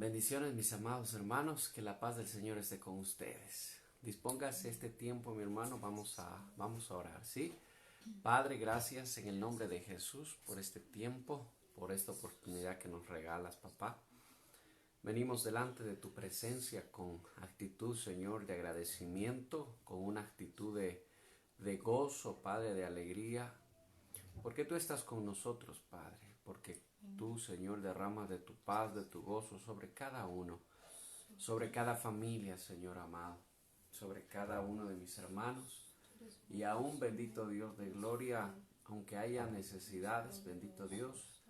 Bendiciones, mis amados hermanos, que la paz del Señor esté con ustedes. Dispóngase este tiempo, mi hermano, vamos a orar, ¿sí? Padre, gracias en el nombre de Jesús por este tiempo, por esta oportunidad que nos regalas, papá. Venimos delante de tu presencia con actitud, Señor, de agradecimiento, con una actitud de gozo, Padre, de alegría, porque tú estás con nosotros, Padre, porque tú, Señor, derramas de tu paz, de tu gozo sobre cada uno, sobre cada familia, Señor amado, sobre cada uno de mis hermanos. Y aún, bendito Dios de gloria, aunque haya necesidades, bendito Dios,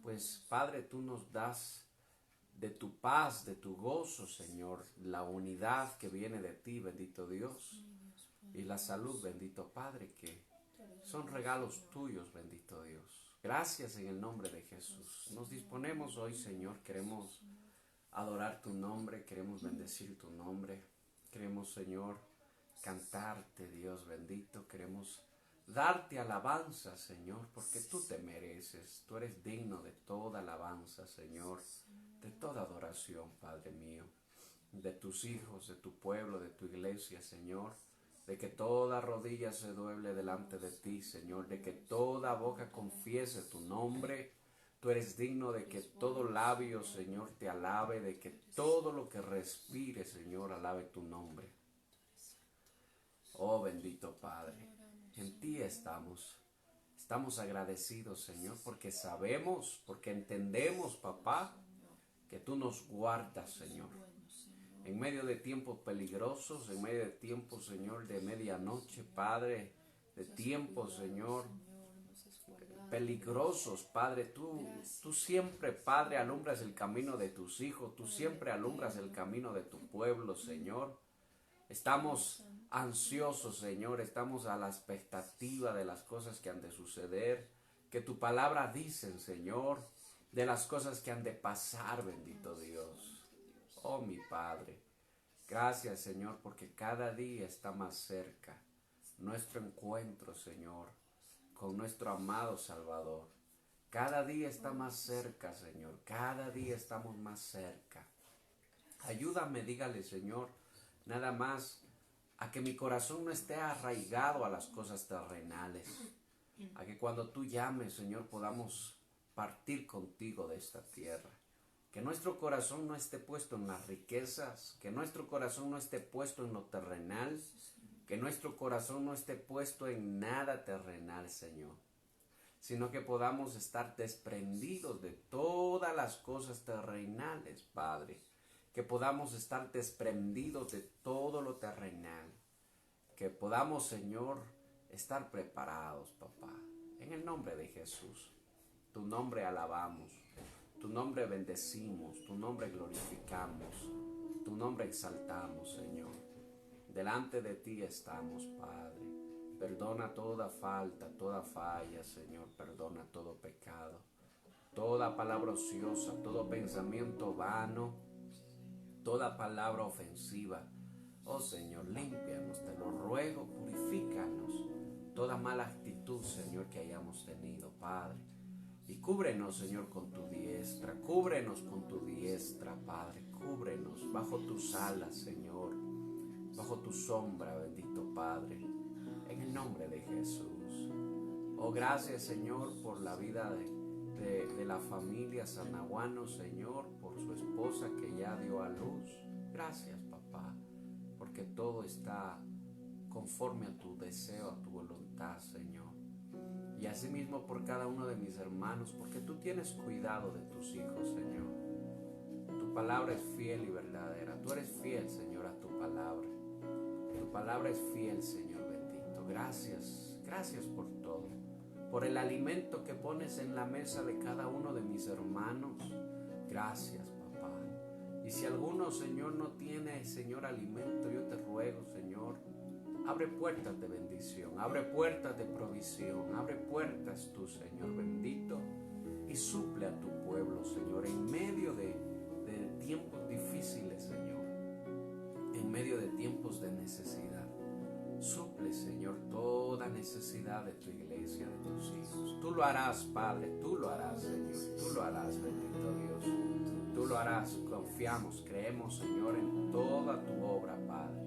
pues Padre, tú nos das de tu paz, de tu gozo, Señor, la unidad que viene de ti, bendito Dios, y la salud, bendito Padre, que son regalos tuyos, bendito Dios. Gracias en el nombre de Jesús. Nos disponemos hoy, Señor, queremos adorar tu nombre, queremos bendecir tu nombre, queremos, Señor, cantarte, Dios bendito, queremos darte alabanza, Señor, porque tú te mereces, tú eres digno de toda alabanza, Señor, de toda adoración, Padre mío, de tus hijos, de tu pueblo, de tu iglesia, Señor, de que toda rodilla se duele delante de ti, Señor, de que toda boca confiese tu nombre. Tú eres digno de que todo labio, Señor, te alabe, de que todo lo que respire, Señor, alabe tu nombre. Oh bendito Padre, en ti estamos. Estamos agradecidos, Señor, porque sabemos, porque entendemos, papá, que tú nos guardas, Señor. En medio de tiempos peligrosos, en medio de tiempos, Señor, de medianoche, Padre, de tiempos, Señor, peligrosos, Padre, tú siempre, Padre, alumbras el camino de tus hijos, tú siempre alumbras el camino de tu pueblo, Señor. Estamos ansiosos, Señor, estamos a la expectativa de las cosas que han de suceder, que tu palabra dice, Señor, de las cosas que han de pasar, bendito Dios. Oh, mi Padre, gracias, Señor, porque cada día está más cerca nuestro encuentro, Señor, con nuestro amado Salvador. Cada día está más cerca, Señor, cada día estamos más cerca. Ayúdame, dígale, Señor, nada más a que mi corazón no esté arraigado a las cosas terrenales, a que cuando tú llames, Señor, podamos partir contigo de esta tierra. Que nuestro corazón no esté puesto en las riquezas, que nuestro corazón no esté puesto en lo terrenal, que nuestro corazón no esté puesto en nada terrenal, Señor, sino que podamos estar desprendidos de todas las cosas terrenales, Padre, que podamos estar desprendidos de todo lo terrenal, que podamos, Señor, estar preparados, papá, en el nombre de Jesús. Tu nombre alabamos, tu nombre bendecimos, tu nombre glorificamos, tu nombre exaltamos, Señor. Delante de ti estamos, Padre. Perdona toda falta, toda falla, Señor. Perdona todo pecado, toda palabra ociosa, todo pensamiento vano, toda palabra ofensiva. Oh Señor, límpianos, te lo ruego, purifícanos. Toda mala actitud, Señor, que hayamos tenido, Padre. Y cúbrenos, Señor, con tu diestra. Cúbrenos con tu diestra, Padre. Cúbrenos bajo tus alas, Señor. Bajo tu sombra, bendito Padre. En el nombre de Jesús. Oh, gracias, Señor, por la vida de la familia Sanaguano, Señor, por su esposa que ya dio a luz. Gracias, papá, porque todo está conforme a tu deseo, a tu voluntad, Señor. Y asimismo por cada uno de mis hermanos, porque tú tienes cuidado de tus hijos, Señor. Tu palabra es fiel y verdadera. Tú eres fiel, Señor, a tu palabra. Tu palabra es fiel, Señor bendito. Gracias, gracias por todo. Por el alimento que pones en la mesa de cada uno de mis hermanos. Gracias, papá. Y si alguno, Señor, no tiene, Señor, alimento, yo te ruego, Señor, abre puertas de bendición, abre puertas de provisión, abre puertas tú, Señor bendito, y suple a tu pueblo, Señor, en medio de tiempos difíciles, Señor, en medio de tiempos de necesidad. Suple, Señor, toda necesidad de tu iglesia, de tus hijos. Tú lo harás, Padre, tú lo harás, Señor, tú lo harás, bendito Dios. Tú lo harás. Confiamos, creemos, Señor, en toda tu obra, Padre.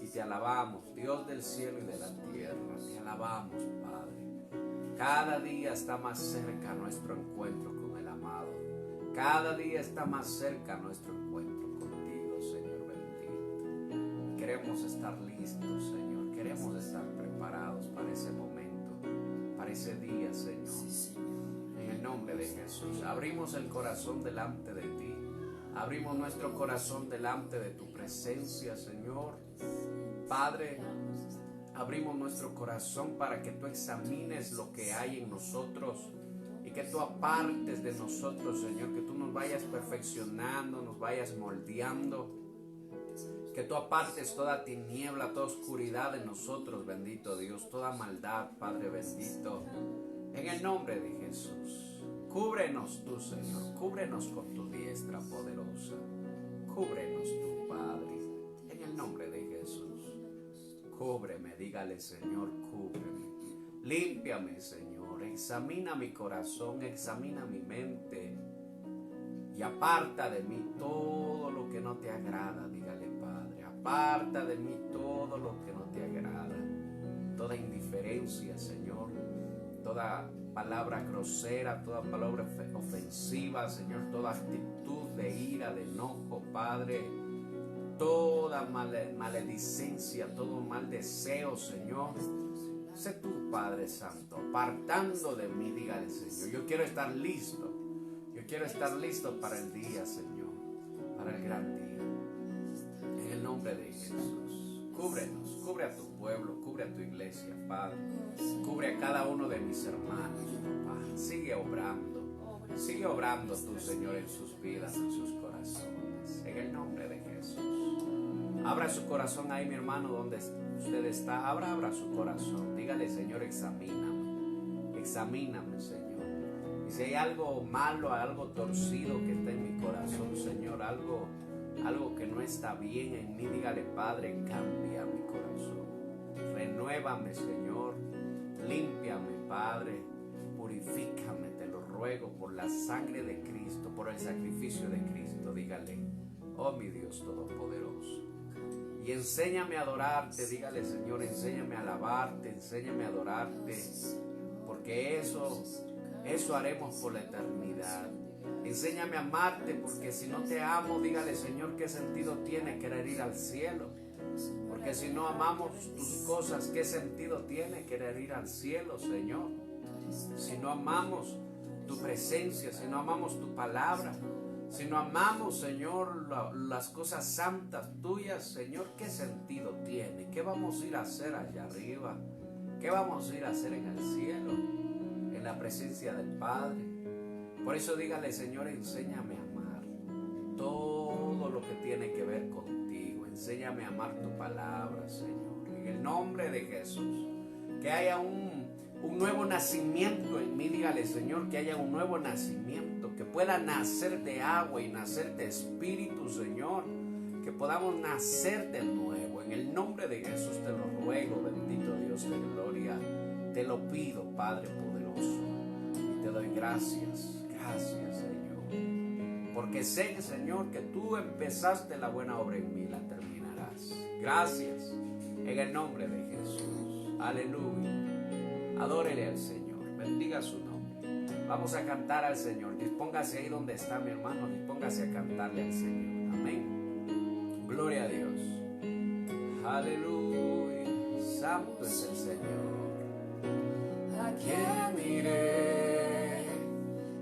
Y te alabamos, Dios del cielo y de la tierra. Te alabamos, Padre. Cada día está más cerca nuestro encuentro con el amado. Cada día está más cerca nuestro encuentro contigo, Señor bendito. Queremos estar listos, Señor. Queremos estar preparados para ese momento, para ese día, Señor. En el nombre de Jesús, abrimos el corazón delante de ti. Abrimos nuestro corazón delante de tu presencia, Señor. Padre, abrimos nuestro corazón para que tú examines lo que hay en nosotros y que tú apartes de nosotros, Señor, que tú nos vayas perfeccionando, nos vayas moldeando, que tú apartes toda tiniebla, toda oscuridad de nosotros, bendito Dios, toda maldad, Padre bendito, en el nombre de Jesús. Cúbrenos tú, Señor, cúbrenos con tu diestra poderosa, cúbrenos tú, Padre, en el nombre de Jesús. Cúbreme, dígale, Señor, cúbreme. Límpiame, Señor, examina mi corazón, examina mi mente y aparta de mí todo lo que no te agrada, dígale, Padre. Aparta de mí todo lo que no te agrada, toda indiferencia, Señor, toda palabra grosera, toda palabra ofensiva, Señor, toda actitud de ira, de enojo, Padre, toda maledicencia, todo mal deseo, Señor. Sé tú, Padre Santo, apartando de mí, dígale, Señor, yo quiero estar listo, yo quiero estar listo para el día, Señor, para el gran día, en el nombre de Jesús. Cúbrenos, cubre a tu pueblo, cubre a tu iglesia, Padre, cubre a cada uno de mis hermanos, papá, sigue obrando tú, Señor, en sus vidas, en sus corazones, en el nombre de Jesús. Abra su corazón ahí, mi hermano, donde usted está, abra su corazón, dígale, Señor, examíname, Señor, y si hay algo malo, algo torcido que está en mi corazón, Señor, algo que no está bien en mí, dígale, Padre, cambia mi corazón, renuévame, Señor, límpiame, Padre, purifícame, te lo ruego, por la sangre de Cristo, por el sacrificio de Cristo, dígale, oh mi Dios todopoderoso. Y enséñame a adorarte, dígale, Señor, enséñame a alabarte, enséñame a adorarte, porque eso haremos por la eternidad. Enséñame a amarte, porque si no te amo, dígale, Señor, ¿qué sentido tiene querer ir al cielo? Porque si no amamos tus cosas, ¿qué sentido tiene querer ir al cielo, Señor? Si no amamos tu presencia, si no amamos tu palabra, si no amamos, Señor, las cosas santas tuyas, Señor, ¿qué sentido tiene? ¿Qué vamos a ir a hacer allá arriba? ¿Qué vamos a ir a hacer en el cielo? En la presencia del Padre. Por eso dígale, Señor, enséñame a amar todo lo que tiene que ver contigo. Enséñame a amar tu palabra, Señor. En el nombre de Jesús. Que haya un nuevo nacimiento en mí, dígale, Señor, que haya un nuevo nacimiento, que pueda nacer de agua y nacer de espíritu, Señor, que podamos nacer de nuevo. En el nombre de Jesús te lo ruego, bendito Dios de gloria, te lo pido, Padre poderoso, y te doy gracias, Señor, porque sé, Señor, que tú empezaste la buena obra en mí, la terminarás. Gracias, en el nombre de Jesús, aleluya. Adórele al Señor, bendiga su nombre. Vamos a cantar al Señor. Dispóngase ahí donde está, mi hermano, dispóngase a cantarle al Señor. Amén. Gloria a Dios. Aleluya. Santo es el Señor. ¿A quién iré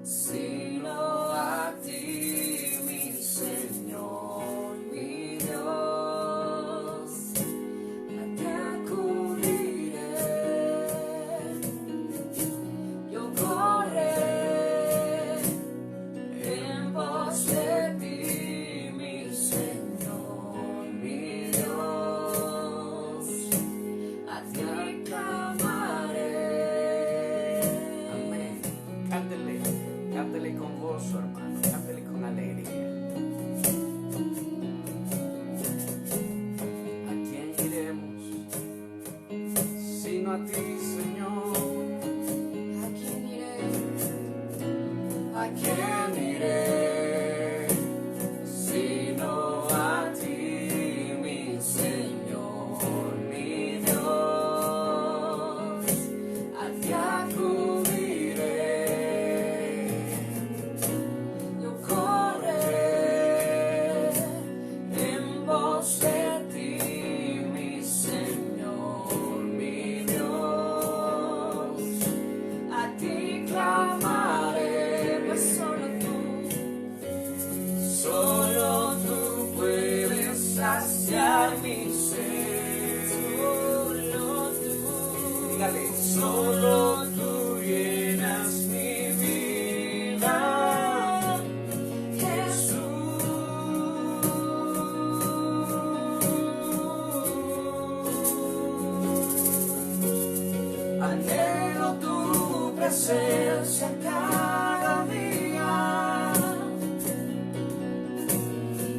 sino a ti, mi Señor, mi Dios?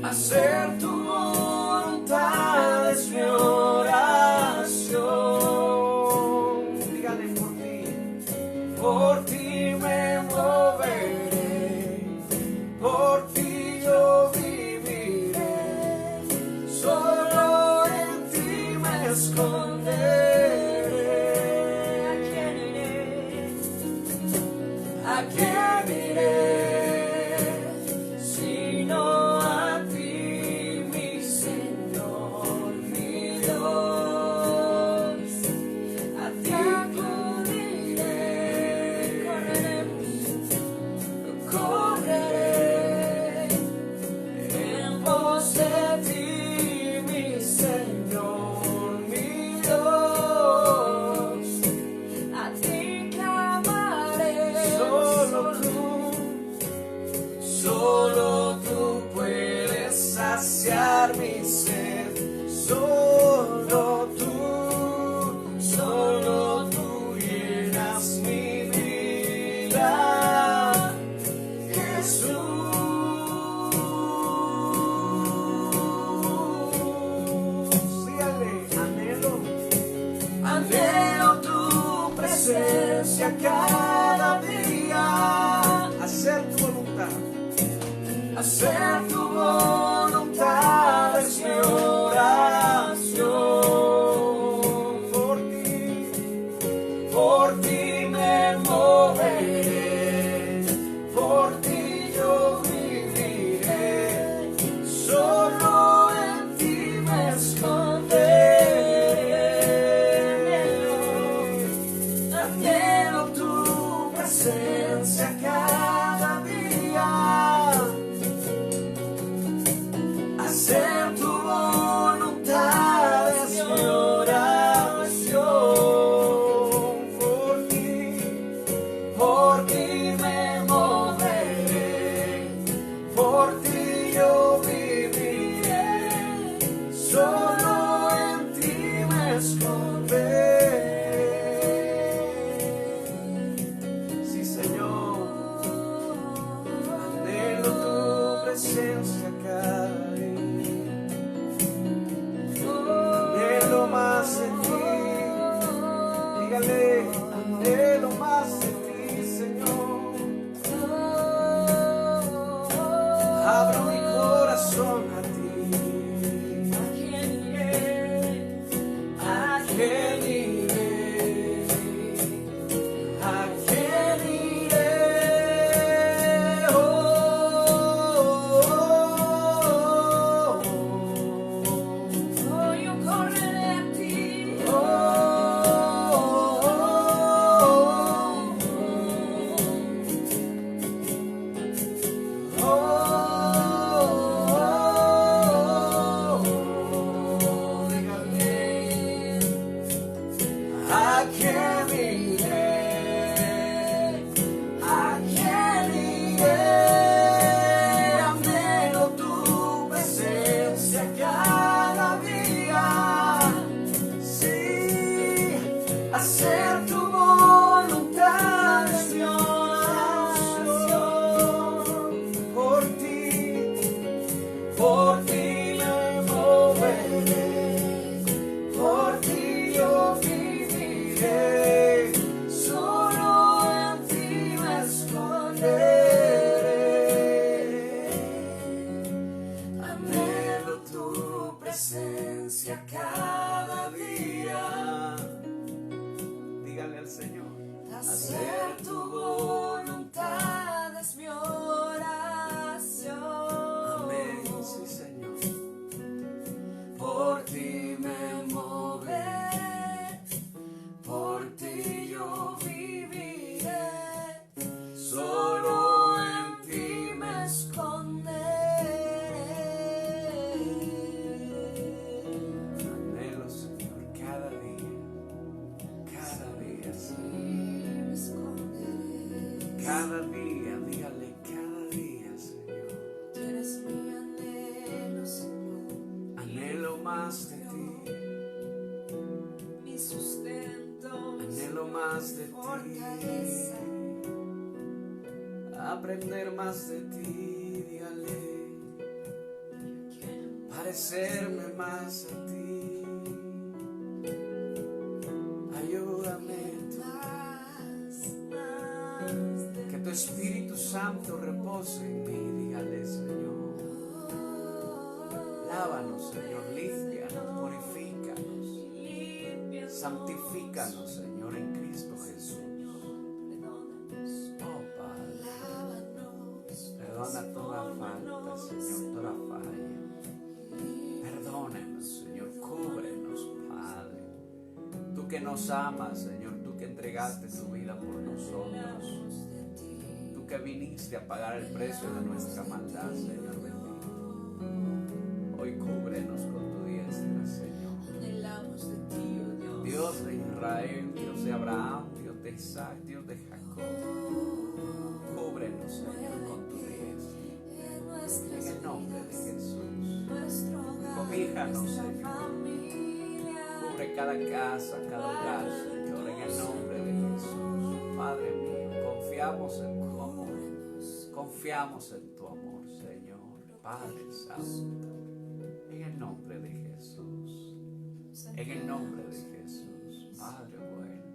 hacer tu voluntad es mi oración. Dígale por ti me moveré, por ti yo viviré, solo en ti me esconderé. ¿A quién iré? Solo tú puedes saciar mi sed, solo tú llenas mi vida, Jesús. Dígale, anhelo tu presencia cada día, hacer tu voluntad. Hacer tu voluntad es mi oración. Por ti me moveré, por ti yo viviré, solo en ti me esconderé. Anhelo tu presencia cada día. Hacer tu voluntad es mi oración. Por ti me moveré, por ti yo viviré, solo en ti me esconderé. Sí, Señor, anhelo tu presencia cada día. Más de ti, dígale, anhelo más de ti, Señor. Abro mi corazón a ti. ¿A quién iré? ¿A quién iré? ¿A quién iré? Oh, yo correré. Hacer tu voluntad es mi oración. Por ti me moveré, por ti yo viviré, solo en ti me esconderé. Anhelo tu presencia cada día. Dígale al Señor. Hacer tu voluntad es mi oración. Amén, sí, Señor. Por ti me moveré, por ti yo viviré, solo en ti me esconderé. Anhelo, Señor, cada día. Cada día, dígale, cada día, Señor. Tú eres mi anhelo, Señor. Anhelo más de ti. Mi sustento. Anhelo más de fortaleza. Ti. Aprender más de ti, dígale. parecerme más a ti. Ayúdame tú, que tu Espíritu Santo repose en mí. Dígale, Señor, lávanos, Señor, límpianos, purifícanos, santifícanos, Señor, en Cristo Jesús. Oh, Padre, perdona toda falta, Señor, toda falla. Perdónanos, Señor, cúbrenos, Padre. Tú que nos amas, Señor, tú que entregaste tu vida por nosotros, tú que viniste a pagar el precio de nuestra maldad, Señor bendito. Hoy cúbrenos con tu diestra, Señor. Dios de Israel, Dios de Abraham, Dios de Isaac, Dios de Jacob. Cúbrenos, Señor, con tu diestra. En el nombre de Jesús. Cobíjanos, Señor. Cubre cada casa, cada hogar, Señor, en el nombre de Jesús. Padre mío, confiamos en tu amor. Confiamos en tu amor, Señor. Padre Santo. En el nombre de Jesús. En el nombre de Jesús. Padre bueno.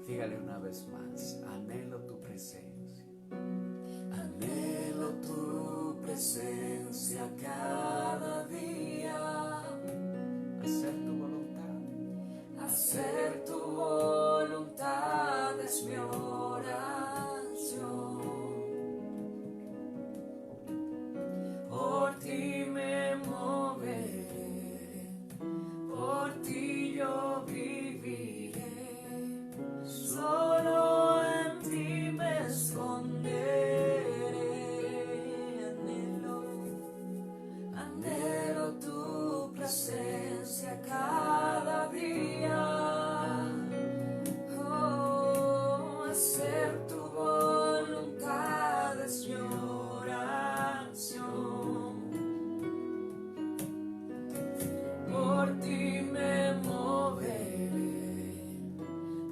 Dígale una vez más. Anhelo tu presencia. Anhelo tu presencia cada día. Hacer tu voluntad. Hacer tu voluntad es mi oración. Por ti me moveré, por ti yo viviré, solo en ti me esconderé. Anhelo tu presencia cada día. Oh, hacer tu voluntad es mi oración. Por ti me moveré,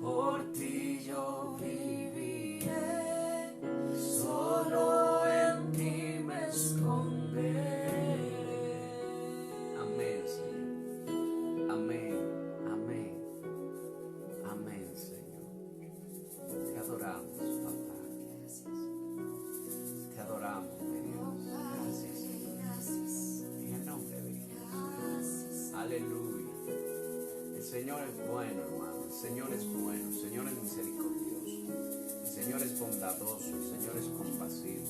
por ti yo viviré, solo en ti me esconderé. Amén, Señor. Amén, amén, amén, Señor. Te adoramos, papá. Te adoramos, mi Dios. Gracias, Señor. En el nombre de Jesús. Aleluya. El Señor es bueno, hermano. El Señor es bueno. El Señor es misericordioso. El Señor es bondadoso. El Señor es compasivo.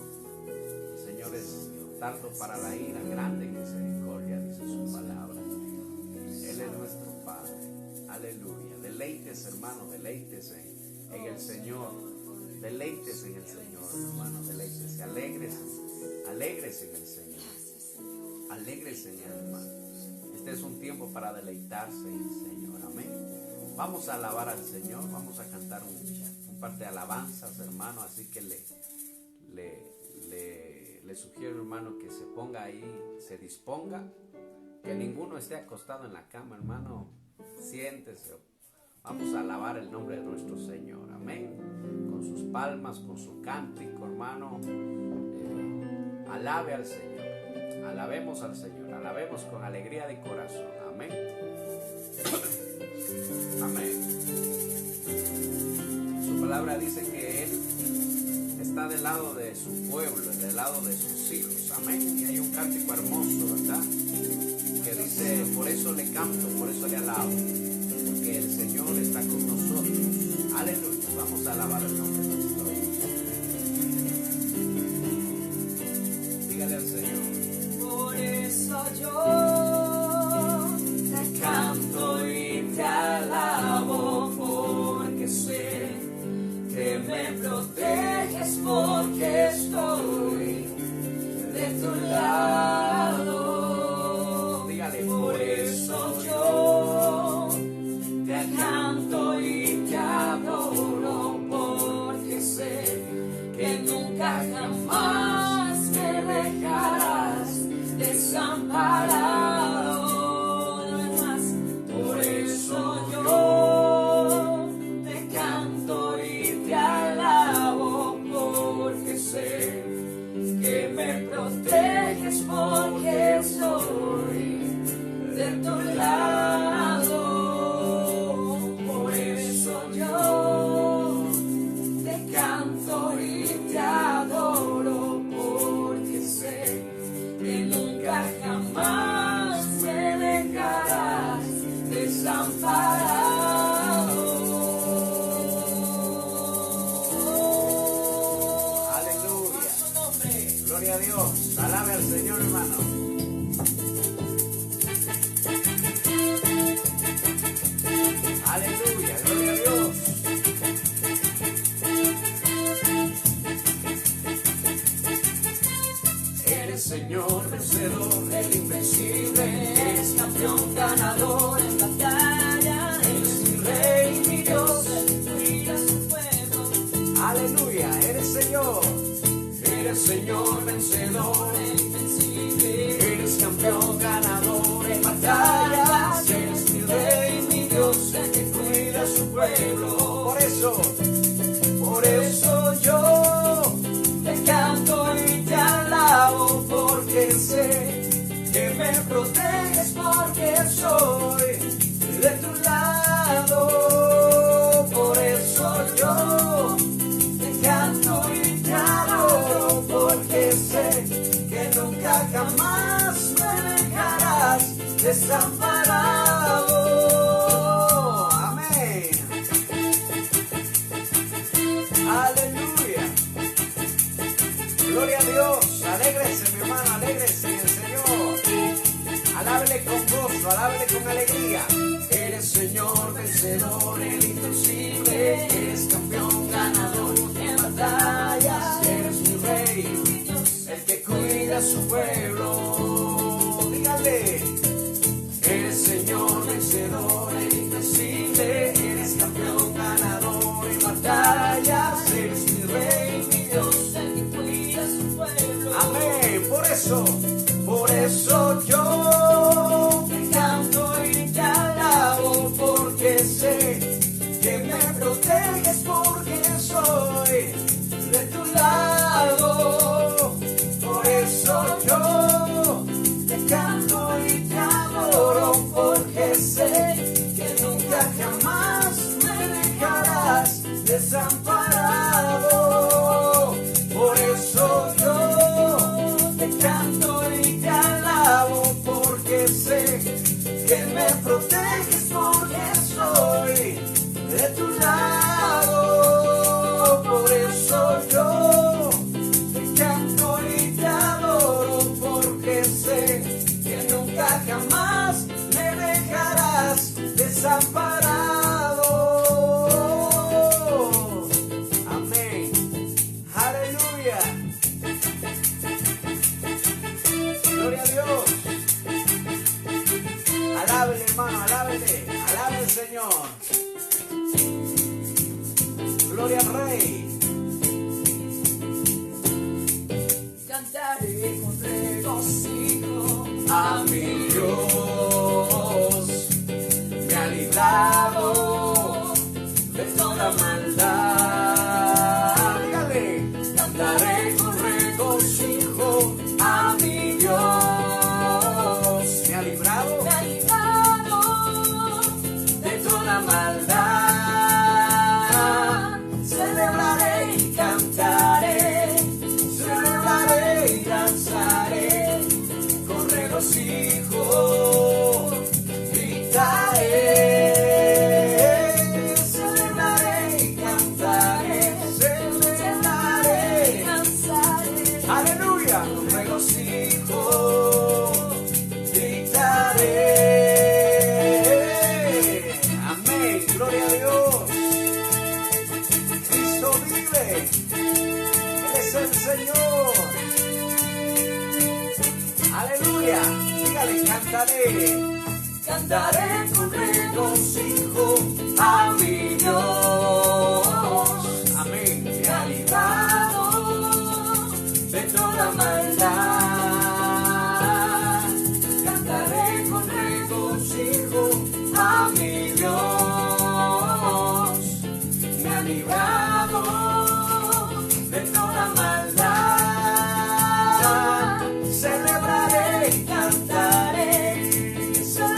El Señor es tardo para la ira, grande en misericordia, dice su palabra. Él es nuestro Padre. Aleluya. Deleites, hermano, deleites en el Señor. Deleites en el Señor, hermano. Deleites. Alégrese. Alégrese en el Señor. Alégrese en el hermano. Este es un tiempo para deleitarse en el Señor. Amén. Vamos a alabar al Señor. Vamos a cantar un par de alabanzas, hermano. Así que le sugiero, hermano, que se ponga ahí, se disponga, que ninguno esté acostado en la cama, hermano. Siéntese. Vamos a alabar el nombre de nuestro Señor. Amén. Con sus palmas, con su cántico, hermano. Alabe al Señor. Alabemos al Señor. Alabemos con alegría de corazón. Amén. Amén. Su palabra dice que Él está del lado de su pueblo, del lado de sus hijos. Amén. Y hay un cántico hermoso, ¿verdad? Que dice, por eso le canto, por eso le alabo, porque el Señor está con nosotros. Aleluya. Vamos a alabar el nombre de nuestro Dios. Dígale al Señor. Por eso yo te canto y te alabo, porque sé que me proteges, porque estoy de tu lado. Dígale, por eso yo te canto y te adoro, porque sé que nunca jamás me dejarás desamparado. Por eso yo te canto y te alabo, porque sé que me proteges, porque soy de tu lado. Por eso yo te canto y te adoro, porque sé que nunca jamás me dejarás desamparado. Aleluya. Gloria a Dios. Alabe al Señor, hermano. Aleluya. Gloria a Dios. Eres Señor vencedor, el invencible, eres campeón ganador en batalla, eres mi rey, mi Dios, el que cuida a su pueblo. Aleluya. Eres Señor. Eres Señor vencedor, el invencible, eres campeón ganador en batallas, eres mi rey, mi Dios, el que cuida a su pueblo. Por eso yo te canto y te alabo, porque sé que me proteges, porque soy de tu lado. Por eso yo te canto y te adoro, porque sé que nunca jamás me dejarás desamparado. Amén. Aleluya. Gloria a Dios. Alégrese, mi hermano, alégrese en el Señor. Alábele con gozo, alábele con alegría. Eres Señor vencedor, el invencible, eres campeón ganador en batallas, eres mi rey, el que cuida a su pueblo. Dígale. Eres Señor vencedor, el invencible, eres campeón ganador en batallas, eres mi rey, mi Dios, el que cuida a su pueblo. Amén. Por eso yo te canto y te alabo, porque sé que me proteges, porque soy de tu lado. Por eso yo te canto y te adoro, porque sé que nunca jamás me dejarás desamparado. Por eso yo te canto y te alabo, porque sé que me proteges, porque soy de tu lado. Por eso yo te canto y te adoro, porque sé que nunca jamás me dejarás desamparado. Amén. Aleluya. Gloria a Dios. Alábele, hermano, alábele. Alabe al Señor. Gloria al Rey. Cantaré con regocijo a mi Dios, me ha librado de toda maldad. Dígale. Cantaré con regocijo a mi Dios, ¿Me ha librado? me ha librado de toda maldad. Celebraré y cantaré, celebraré y danzaré con regocijo, gritaré. Celebraré y cantaré, celebraré y danzaré. Aleluya. Con regocijo, gritaré. Amén. Gloria a Dios. Cristo vive. Él es el Señor. Aleluya. Dígale, cantaré. Cantaré con regocijo a mi Dios. Amén. Me ha librado de toda maldad. Cantaré con regocijo a mi Dios. Me ha librado de toda maldad. Celebraré y cantaré, celebraré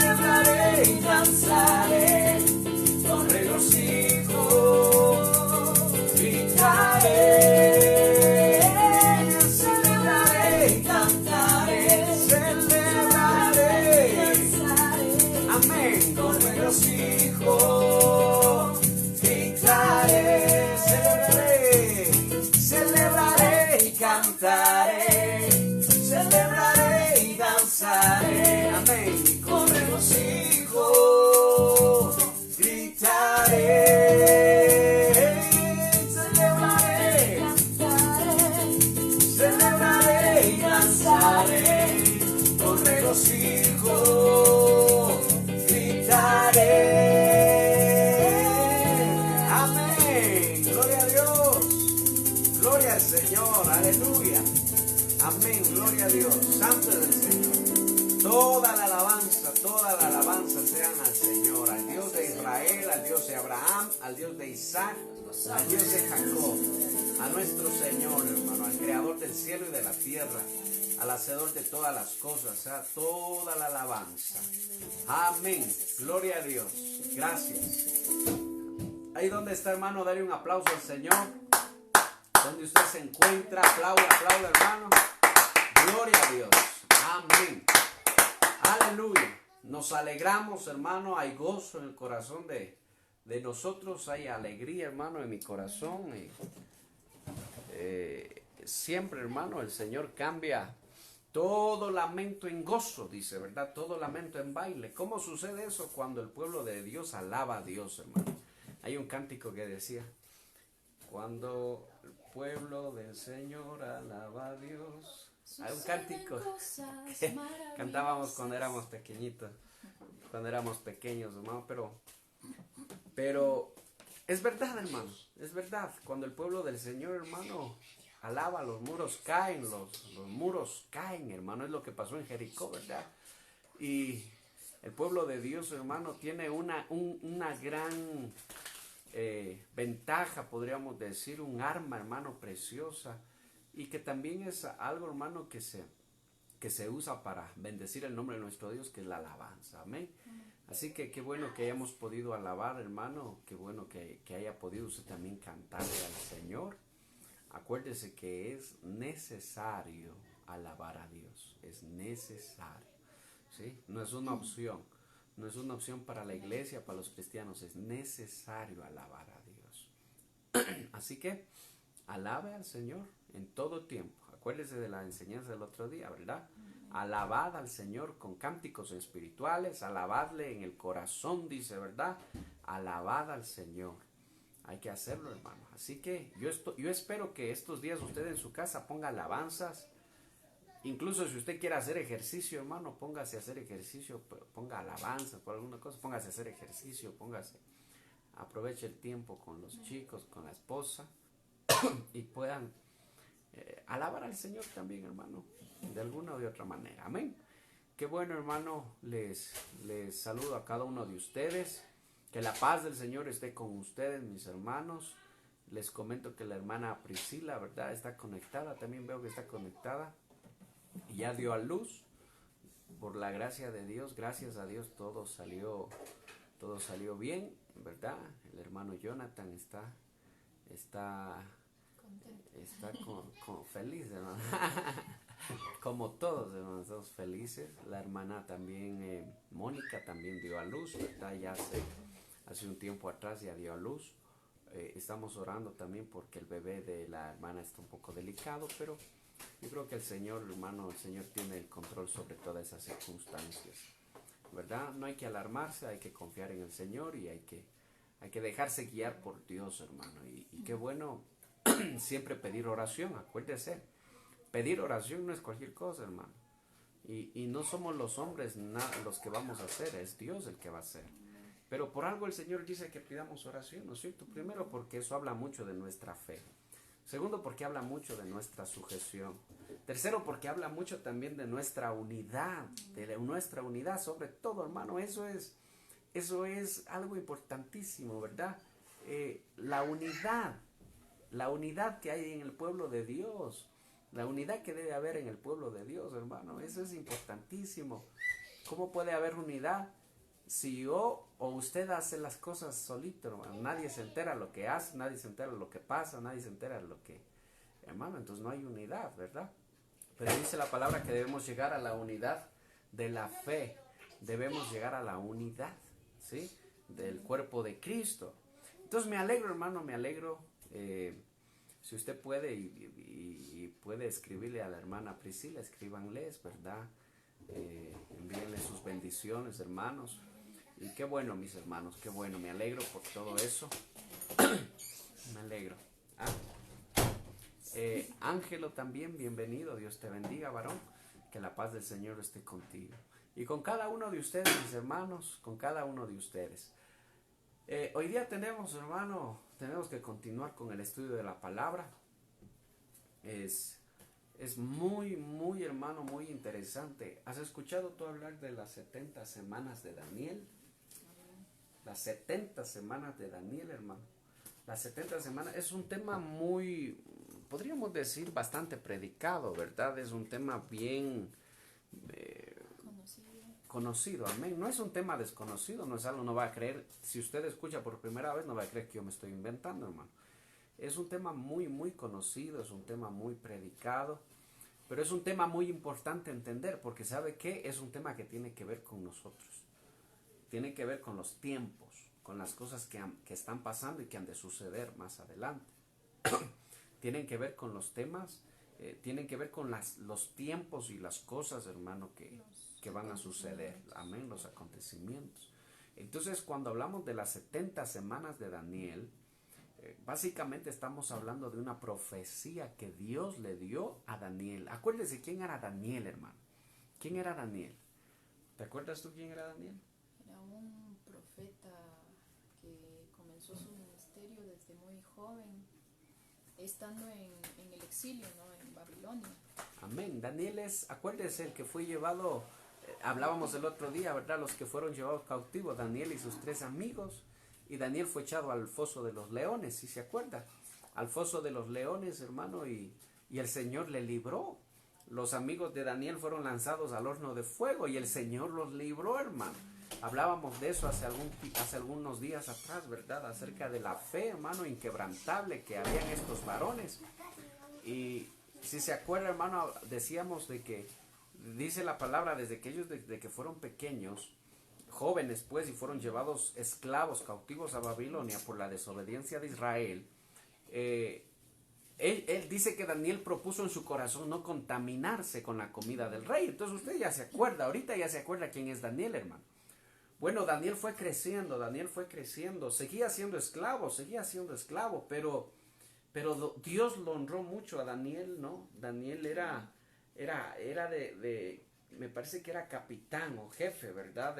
cantaré con regocijo, gritaré. Amén, gloria a Dios, gloria al Señor, aleluya. Amén, gloria a Dios, santo es el Señor. Toda la alabanza sean al Señor, al Dios de Israel, al Dios de Abraham, al Dios de Isaac, al Dios de Jacob, a nuestro Señor, hermano, al Creador del cielo y de la tierra, al Hacedor de todas las cosas, a toda la alabanza. Amén, gloria a Dios, gracias. Ahí donde está, hermano, dale un aplauso al Señor. Donde usted se encuentra, aplaude, hermano. Gloria a Dios. Amén. Aleluya. Nos alegramos, hermano. Hay gozo en el corazón de nosotros. Hay alegría, hermano, en mi corazón. Siempre, hermano, el Señor cambia todo lamento en gozo, dice, ¿verdad? Todo lamento en baile. ¿Cómo sucede eso? Cuando el pueblo de Dios alaba a Dios, hermano. Hay un cántico que decía: cuando el pueblo del Señor alaba a Dios. Hay un cántico que cantábamos cuando éramos pequeñitos, cuando éramos pequeños, hermano, pero es verdad, hermano, es verdad. Cuando el pueblo del Señor, hermano, alaba, los muros caen, los muros caen, hermano. Es lo que pasó en Jericó, ¿verdad? Y el pueblo de Dios, hermano, tiene una gran ventaja, podríamos decir, un arma, hermano, preciosa, y que también es algo, hermano, que se usa para bendecir el nombre de nuestro Dios, que es la alabanza. Amén. Así que qué bueno que hayamos podido alabar, hermano. Qué bueno que haya podido usted también cantarle al Señor. Acuérdese que es necesario alabar a Dios. Es necesario, ¿sí? No es una opción. No es una opción para la iglesia, para los cristianos. Es necesario alabar a Dios. Así que alabe al Señor en todo tiempo. Acuérdese de la enseñanza del otro día, ¿verdad? Alabad al Señor con cánticos espirituales. Alabadle en el corazón, dice, ¿verdad? Alabad al Señor. Hay que hacerlo, hermano. Así que yo espero que estos días usted en su casa ponga alabanzas. Incluso si usted quiere hacer ejercicio, hermano, póngase a hacer ejercicio, ponga alabanza por alguna cosa, póngase a hacer ejercicio, aproveche el tiempo con los chicos, con la esposa, y puedan alabar al Señor también, hermano, de alguna o de otra manera. Amén. Qué bueno, hermano, les saludo a cada uno de ustedes. Que la paz del Señor esté con ustedes, mis hermanos. Les comento que la hermana Priscila, ¿verdad?, está conectada. También veo que está conectada. Y ya dio a luz. Por la gracia de Dios, gracias a Dios, todo salió bien, ¿verdad? El hermano Jonathan está feliz, hermano. Como todos, hermanos, estamos felices. La hermana también, Mónica, también dio a luz, ¿verdad? Ya hace un tiempo atrás ya dio a luz. Estamos orando también porque el bebé de la hermana está un poco delicado, pero yo creo que el Señor, hermano, el Señor tiene el control sobre todas esas circunstancias, ¿verdad? No hay que alarmarse, hay que confiar en el Señor y hay que dejarse guiar por Dios, hermano. Y qué bueno siempre pedir oración, acuérdese. Pedir oración no es cualquier cosa, hermano. Y no somos los hombres los que vamos a hacer, es Dios el que va a hacer. Pero por algo el Señor dice que pidamos oración, ¿no es cierto? Primero, porque eso habla mucho de nuestra fe. Segundo, porque habla mucho de nuestra sujeción. Tercero, porque habla mucho también de nuestra unidad, sobre todo, hermano. Eso es algo importantísimo, ¿verdad? La unidad que hay en el pueblo de Dios. La unidad que debe haber en el pueblo de Dios, hermano. Eso es importantísimo. ¿Cómo puede haber unidad si yo o usted hace las cosas solito, hermano? Nadie se entera lo que hace, nadie se entera lo que pasa, nadie se entera lo que... Hermano, entonces no hay unidad, ¿verdad? Pero dice la palabra que debemos llegar a la unidad de la fe. Debemos llegar a la unidad, ¿sí?, del cuerpo de Cristo. Entonces me alegro, hermano, me alegro. Si usted puede y puede escribirle a la hermana Priscila, escríbanles, ¿verdad? Envíenle sus bendiciones, hermanos. Y qué bueno, mis hermanos, qué bueno, me alegro por todo eso. Me alegro. Ángelo también, bienvenido, Dios te bendiga, varón. Que la paz del Señor esté contigo. Y con cada uno de ustedes, mis hermanos, con cada uno de ustedes. Hoy día tenemos, hermano, tenemos que continuar con el estudio de la palabra. Es muy, muy, hermano, muy interesante. ¿Has escuchado tú hablar de las 70 semanas de Daniel? Las 70 semanas de Daniel, hermano. Las 70 semanas es un tema muy, podríamos decir, bastante predicado, ¿verdad? Es un tema bien conocido, amén. No es un tema desconocido, no es algo, no va a creer, si usted escucha por primera vez, no va a creer que yo me estoy inventando, hermano. Es un tema muy, muy conocido, es un tema muy predicado, pero es un tema muy importante entender, porque ¿sabe qué? Es un tema que tiene que ver con nosotros. Tiene que ver con los tiempos, con las cosas que están pasando y que han de suceder más adelante. Tienen que ver con los temas, tienen que ver con los tiempos y las cosas, hermano, que van a suceder. Amén, los acontecimientos. Entonces, cuando hablamos de las 70 semanas de Daniel, básicamente estamos hablando de una profecía que Dios le dio a Daniel. Acuérdese quién era Daniel, hermano. ¿Quién era Daniel? ¿Te acuerdas tú quién era Daniel? Era un profeta que comenzó su ministerio desde muy joven, estando en el exilio, ¿no? En Babilonia. Amén. Daniel es, acuérdese, el que fue llevado, hablábamos el otro día, ¿verdad? Los que fueron llevados cautivos, Daniel y sus 3 amigos. Y Daniel fue echado al foso de los leones, si se acuerda. Al foso de los leones, hermano, y el Señor le libró. Los amigos de Daniel fueron lanzados al horno de fuego y el Señor los libró, hermano. Hablábamos de eso hace algunos días atrás, ¿verdad? Acerca de la fe, hermano, inquebrantable que había en estos varones. Y si se acuerda, hermano, decíamos de que, dice la palabra, desde que ellos, desde que fueron pequeños, jóvenes pues, y fueron llevados esclavos, cautivos a Babilonia por la desobediencia de Israel, él dice que Daniel propuso en su corazón no contaminarse con la comida del rey. Entonces usted ya se acuerda, ahorita ya se acuerda quién es Daniel, hermano. Bueno, Daniel fue creciendo, seguía siendo esclavo, pero Dios lo honró mucho a Daniel, ¿no? Daniel era me parece que era capitán o jefe, ¿verdad?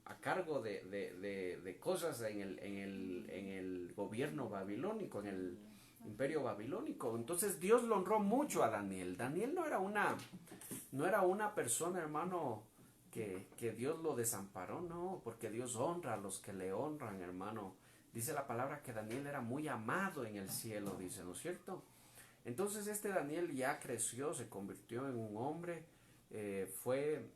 A cargo de cosas en el gobierno babilónico, en el imperio babilónico. Entonces Dios lo honró mucho a Daniel. Daniel no era una persona, hermano, que Dios lo desamparó, no, porque Dios honra a los que le honran, hermano. Dice la palabra que Daniel era muy amado en el cielo, dice, ¿no es cierto? Entonces este Daniel ya creció, se convirtió en un hombre, fue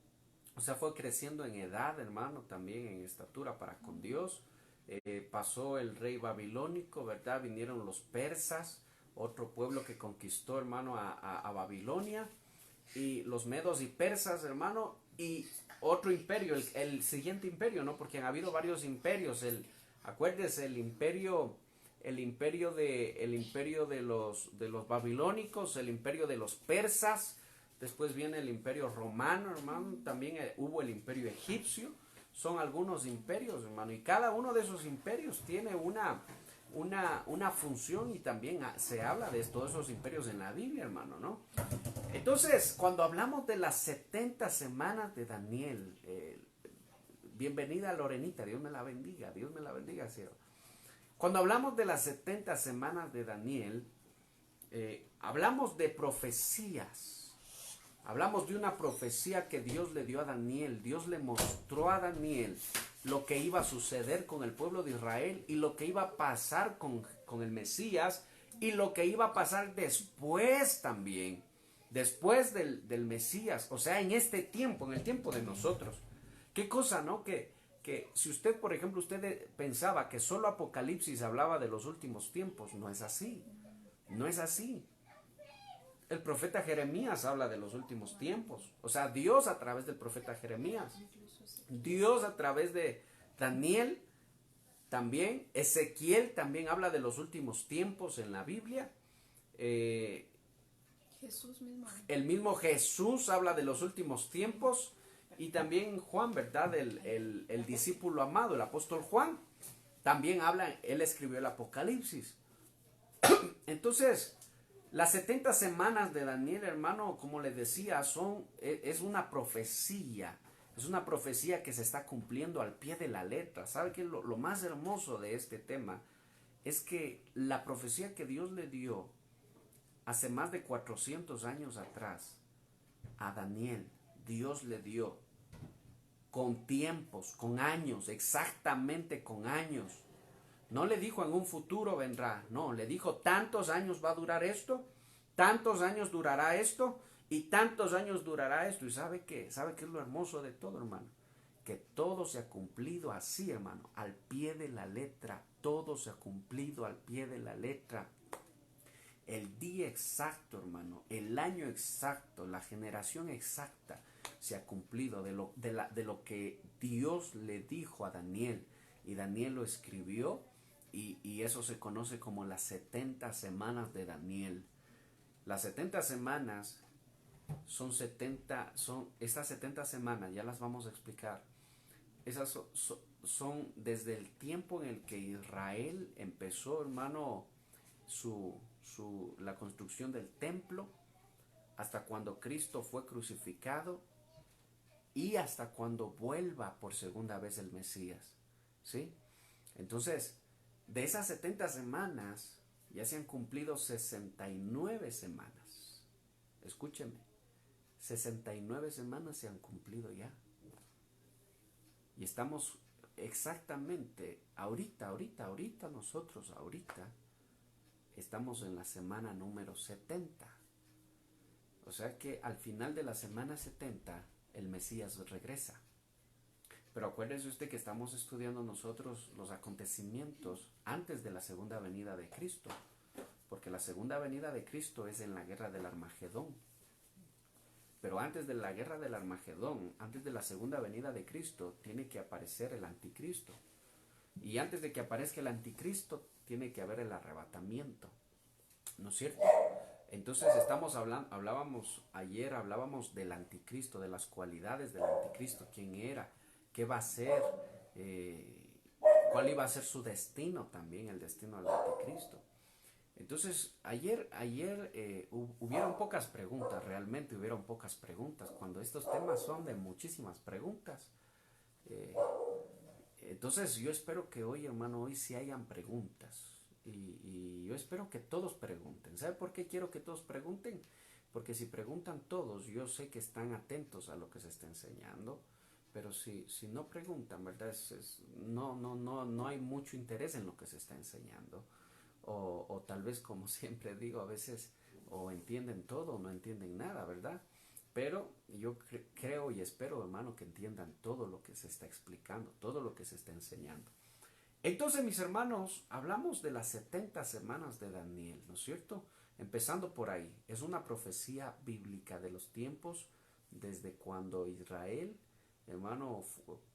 creciendo en edad, hermano, también en estatura para con Dios. Pasó el rey babilónico, ¿verdad? Vinieron los persas, otro pueblo que conquistó, hermano, a Babilonia, y los medos y persas, hermano, y otro imperio, el siguiente imperio, ¿no? Porque han habido varios imperios. Acuérdese, el imperio de los babilónicos, el imperio de los persas, después viene el imperio romano, hermano, también hubo el imperio egipcio. Son algunos imperios, hermano, y cada uno de esos imperios tiene una función, y también se habla de todos esos imperios en la Biblia, hermano, ¿no? Entonces, cuando hablamos de las 70 semanas de Daniel, bienvenida Lorenita, Dios me la bendiga, cielo. Cuando hablamos de las 70 semanas de Daniel, hablamos de profecías. Hablamos de una profecía que Dios le dio a Daniel. Dios le mostró a Daniel lo que iba a suceder con el pueblo de Israel y lo que iba a pasar con el Mesías y lo que iba a pasar después también, después del Mesías, o sea, en este tiempo, en el tiempo de nosotros. Qué cosa, ¿no? Que si usted, por ejemplo, usted pensaba que solo Apocalipsis hablaba de los últimos tiempos, no es así, no es así. El profeta Jeremías habla de los últimos tiempos. O sea, Dios a través del profeta Jeremías. Dios a través de Daniel también. Ezequiel también habla de los últimos tiempos en la Biblia. Jesús mismo. El mismo Jesús habla de los últimos tiempos. Y también Juan, ¿verdad? El discípulo amado, el apóstol Juan, también habla, él escribió el Apocalipsis. Entonces, Las 70 semanas de Daniel, hermano, como le decía, es una profecía. Es una profecía que se está cumpliendo al pie de la letra. ¿Sabe qué es lo más hermoso de este tema? Es que la profecía que Dios le dio hace más de 400 años atrás a Daniel, Dios le dio con tiempos, con años, exactamente con años. No le dijo en un futuro vendrá, no, le dijo tantos años va a durar esto, tantos años durará esto y tantos años durará esto. ¿Y sabe qué? ¿Sabe qué es lo hermoso de todo, hermano? Que todo se ha cumplido así, hermano, al pie de la letra. Todo se ha cumplido al pie de la letra. El día exacto, hermano, el año exacto, la generación exacta se ha cumplido de lo que Dios le dijo a Daniel. Y Daniel lo escribió y eso se conoce como las 70 semanas de Daniel. Las 70 semanas estas 70 semanas, ya las vamos a explicar. Esas son desde el tiempo en el que Israel empezó, hermano, la construcción del templo, hasta cuando Cristo fue crucificado y hasta cuando vuelva por segunda vez el Mesías, ¿sí? Entonces, de esas 70 semanas ya se han cumplido 69 semanas. Escúcheme, 69 semanas se han cumplido ya. Y estamos exactamente, ahorita nosotros, estamos en la semana número 70. O sea que al final de la semana 70, el Mesías regresa. Pero acuérdese usted que estamos estudiando nosotros los acontecimientos antes de la segunda venida de Cristo. Porque la segunda venida de Cristo es en la guerra del Armagedón. Pero antes de la guerra del Armagedón, antes de la segunda venida de Cristo, tiene que aparecer el anticristo. Y antes de que aparezca el anticristo, tiene que haber el arrebatamiento. ¿No es cierto? Entonces hablábamos del anticristo, de las cualidades del anticristo, quién era, qué va a ser, cuál iba a ser su destino también, el destino del anticristo. Entonces, ayer hubieron pocas preguntas, realmente hubieron pocas preguntas, cuando estos temas son de muchísimas preguntas. Entonces, yo espero que hoy, hermano, hoy sí hayan preguntas. Y yo espero que todos pregunten. ¿Sabe por qué quiero que todos pregunten? Porque si preguntan todos, yo sé que están atentos a lo que se está enseñando. Pero si no preguntan, ¿verdad? No hay mucho interés en lo que se está enseñando. O tal vez, como siempre digo, a veces o entienden todo o no entienden nada, ¿verdad? Pero yo creo y espero, hermano, que entiendan todo lo que se está explicando, todo lo que se está enseñando. Entonces, mis hermanos, hablamos de las 70 semanas de Daniel, ¿no es cierto? Empezando por ahí, es una profecía bíblica de los tiempos desde cuando Israel, hermano,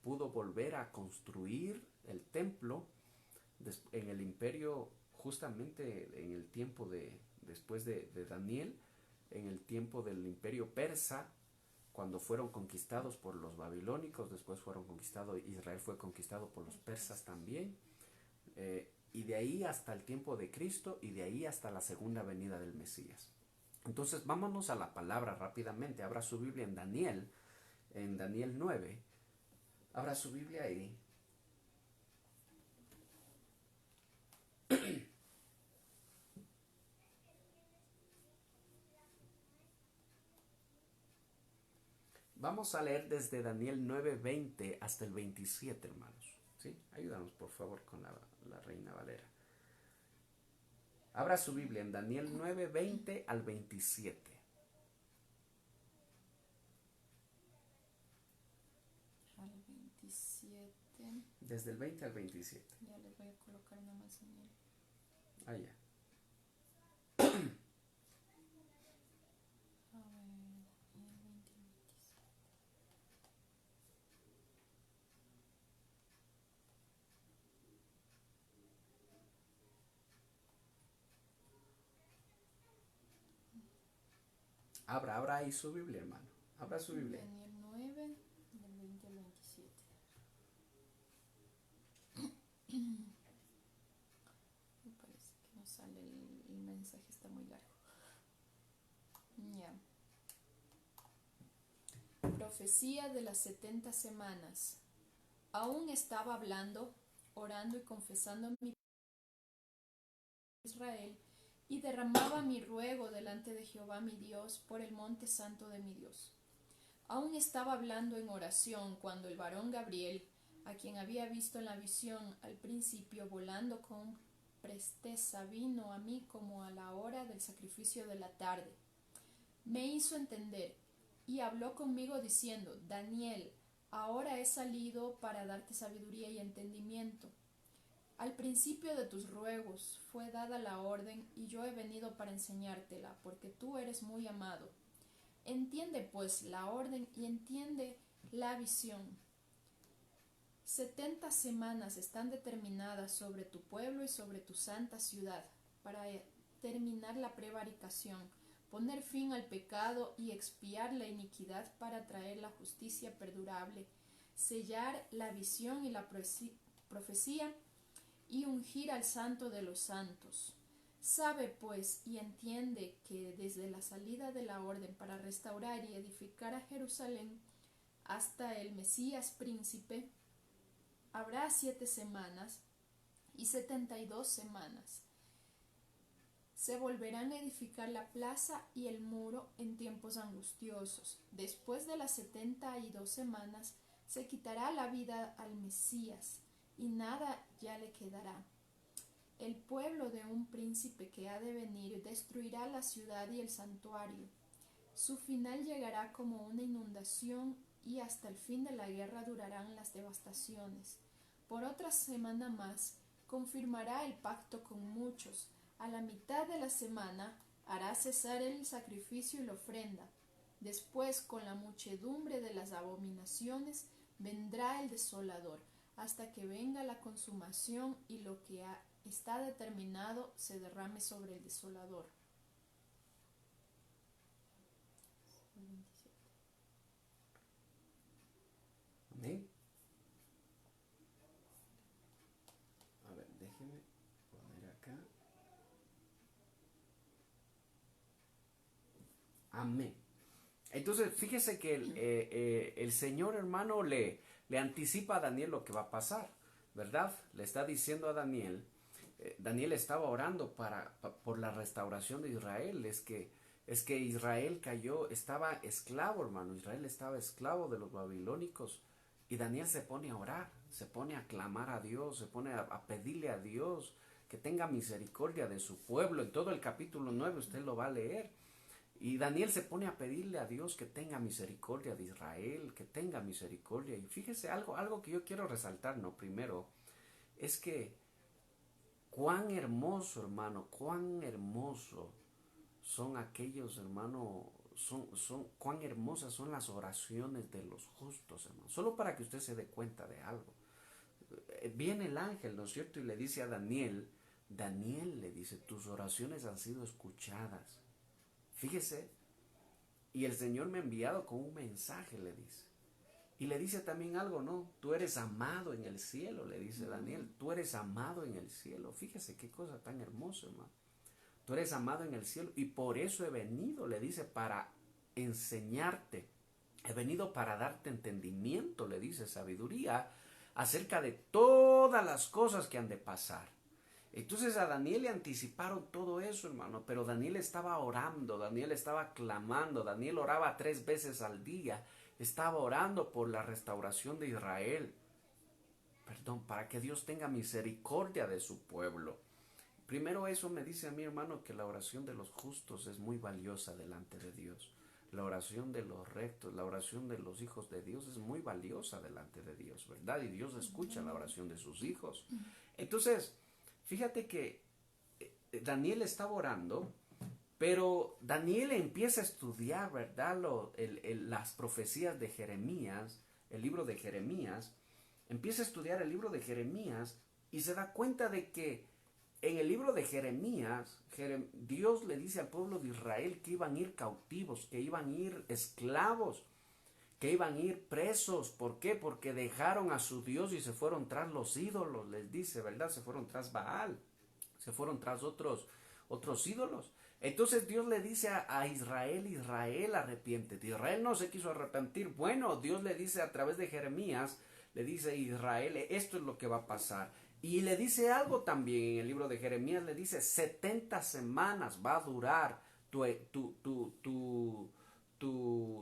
pudo volver a construir el templo en el imperio, justamente en el tiempo después de Daniel, en el tiempo del imperio persa, cuando fueron conquistados por los babilónicos, después Israel fue conquistado por los persas también, y de ahí hasta el tiempo de Cristo, y de ahí hasta la segunda venida del Mesías. Entonces vámonos a la palabra rápidamente. Abra su Biblia en Daniel 9, abra su Biblia ahí. Vamos a leer desde Daniel 9:20 hasta el 27, hermanos. ¿Sí? Ayúdanos, por favor, con la Reina Valera. Abra su Biblia en Daniel 9:20 al 27. Al 27. Desde el 20 al 27. Ya les voy a colocar nada más en él. Ah, ya. A ver, el 20 y 27. Abra ahí su Biblia, hermano. Abra su Biblia. Daniel 9, del 20 al 27. Me parece que no sale el mensaje, está muy largo. Ya. Profecía de las 70 semanas. Aún estaba hablando, orando y confesando mi Israel, y derramaba mi ruego delante de Jehová mi Dios por el monte santo de mi Dios. Aún estaba hablando en oración cuando el varón Gabriel, a quien había visto en la visión al principio volando con presteza, vino a mí como a la hora del sacrificio de la tarde. Me hizo entender y habló conmigo diciendo: Daniel, ahora he salido para darte sabiduría y entendimiento. Al principio de tus ruegos fue dada la orden, y yo he venido para enseñártela, porque tú eres muy amado. Entiende pues la orden y entiende la visión. 70 semanas están determinadas sobre tu pueblo y sobre tu santa ciudad, para terminar la prevaricación, poner fin al pecado y expiar la iniquidad, para traer la justicia perdurable, sellar la visión y la profecía, y ungir al santo de los santos. Sabe pues y entiende que desde la salida de la orden para restaurar y edificar a Jerusalén hasta el Mesías príncipe habrá 7 semanas y 72 semanas. Se volverán a edificar la plaza y el muro en tiempos angustiosos. Después de las 72 semanas se quitará la vida al Mesías, y nada ya le quedará. El pueblo de un príncipe que ha de venir destruirá la ciudad y el santuario. Su final llegará como una inundación, y hasta el fin de la guerra durarán las devastaciones. Por otra semana más confirmará el pacto con muchos. A la mitad de la semana hará cesar el sacrificio y la ofrenda. Después, con la muchedumbre de las abominaciones, vendrá el desolador, hasta que venga la consumación y lo que está determinado se derrame sobre el desolador. Amén. A ver, déjeme poner acá. Amén. Entonces, fíjese que el Señor, hermano, le anticipa a Daniel lo que va a pasar, ¿verdad? Le está diciendo a Daniel, Daniel estaba orando por la restauración de Israel. Es que Israel cayó, estaba esclavo, hermano. Israel estaba esclavo de los babilónicos. Y Daniel se pone a orar, se pone a clamar a Dios, se pone a pedirle a Dios que tenga misericordia de su pueblo. En todo el capítulo 9 usted lo va a leer. Y Daniel se pone a pedirle a Dios que tenga misericordia de Israel, que tenga misericordia. Y fíjese algo que yo quiero resaltar, ¿no? Primero, es que cuán hermoso, hermano, cuán hermoso son aquellos, hermano, cuán hermosas son las oraciones de los justos, hermano. Solo para que usted se dé cuenta de algo. Viene el ángel, ¿no es cierto? Y le dice a Daniel, Daniel le dice, tus oraciones han sido escuchadas. Fíjese, y el Señor me ha enviado con un mensaje, le dice. Y le dice también algo, ¿no? Tú eres amado en el cielo, le dice Daniel. Tú eres amado en el cielo. Fíjese qué cosa tan hermosa, hermano. Tú eres amado en el cielo y por eso he venido, le dice, para enseñarte. He venido para darte entendimiento, le dice, sabiduría acerca de todas las cosas que han de pasar. Entonces a Daniel le anticiparon todo eso, hermano, pero Daniel estaba orando, Daniel estaba clamando, Daniel oraba 3 veces al día, estaba orando por la restauración de Israel, para que Dios tenga misericordia de su pueblo. Primero eso me dice a mí, hermano, que la oración de los justos es muy valiosa delante de Dios. La oración de los rectos, la oración de los hijos de Dios es muy valiosa delante de Dios, ¿verdad? Y Dios escucha la oración de sus hijos. Entonces, fíjate que Daniel estaba orando, pero Daniel empieza a estudiar, ¿verdad? Las profecías de Jeremías, el libro de Jeremías, empieza a estudiar el libro de Jeremías y se da cuenta de que en el libro de Jeremías, Dios le dice al pueblo de Israel que iban a ir cautivos, que iban a ir esclavos, que iban a ir presos. ¿Por qué? Porque dejaron a su Dios y se fueron tras los ídolos, les dice, ¿verdad? Se fueron tras Baal, se fueron tras otros ídolos. Entonces Dios le dice a Israel, Israel, arrepiéntete. Israel no se quiso arrepentir. Bueno, Dios le dice a través de Jeremías, le dice a Israel, esto es lo que va a pasar. Y le dice algo también en el libro de Jeremías, le dice 70 semanas va a durar tu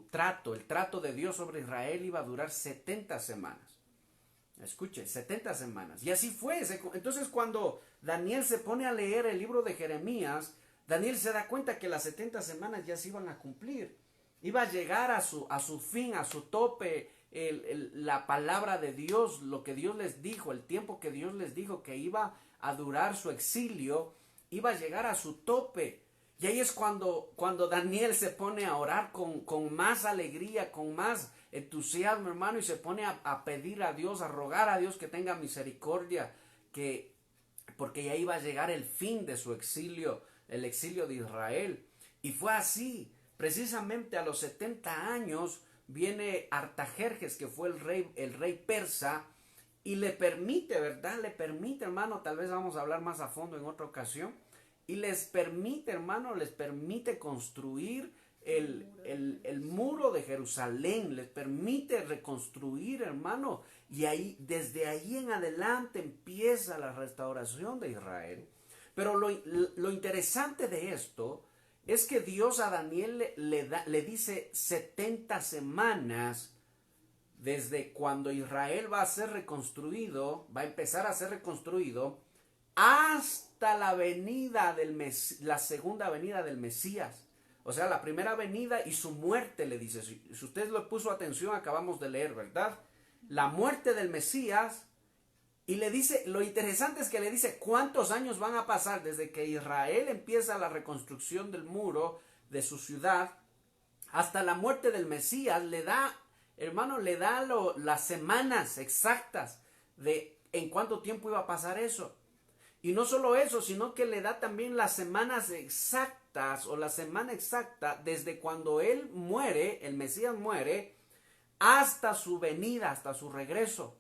trato, el trato de Dios sobre Israel iba a durar 70 semanas. Escuche, 70 semanas. Y así fue. Entonces cuando Daniel se pone a leer el libro de Jeremías, Daniel se da cuenta que las 70 semanas ya se iban a cumplir. Iba a llegar a su fin, a su tope, la palabra de Dios, lo que Dios les dijo, el tiempo que Dios les dijo que iba a durar su exilio, iba a llegar a su tope. Y ahí es cuando Daniel se pone a orar con más alegría, con más entusiasmo, hermano, y se pone a pedir a Dios, a rogar a Dios que tenga misericordia, porque ya iba a llegar el fin de su exilio, el exilio de Israel. Y fue así. Precisamente a los 70 años viene Artajerjes, que fue el rey persa, y le permite, ¿verdad? Le permite, hermano, tal vez vamos a hablar más a fondo en otra ocasión, y les permite, hermano, les permite construir el muro de Jerusalén, les permite reconstruir, hermano, y ahí, desde ahí en adelante empieza la restauración de Israel. Pero lo interesante de esto es que Dios a Daniel le dice 70 semanas desde cuando Israel va a ser reconstruido, va a empezar a ser reconstruido, hasta la segunda venida del Mesías. O sea, la primera venida y su muerte, le dice. Si usted le puso atención, acabamos de leer, ¿verdad? La muerte del Mesías. Y le dice, lo interesante es que le dice cuántos años van a pasar desde que Israel empieza la reconstrucción del muro de su ciudad hasta la muerte del Mesías. Le da, hermano, las semanas exactas de en cuánto tiempo iba a pasar eso. Y no solo eso, sino que le da también las semanas exactas o la semana exacta desde cuando él muere, el Mesías muere, hasta su venida, hasta su regreso.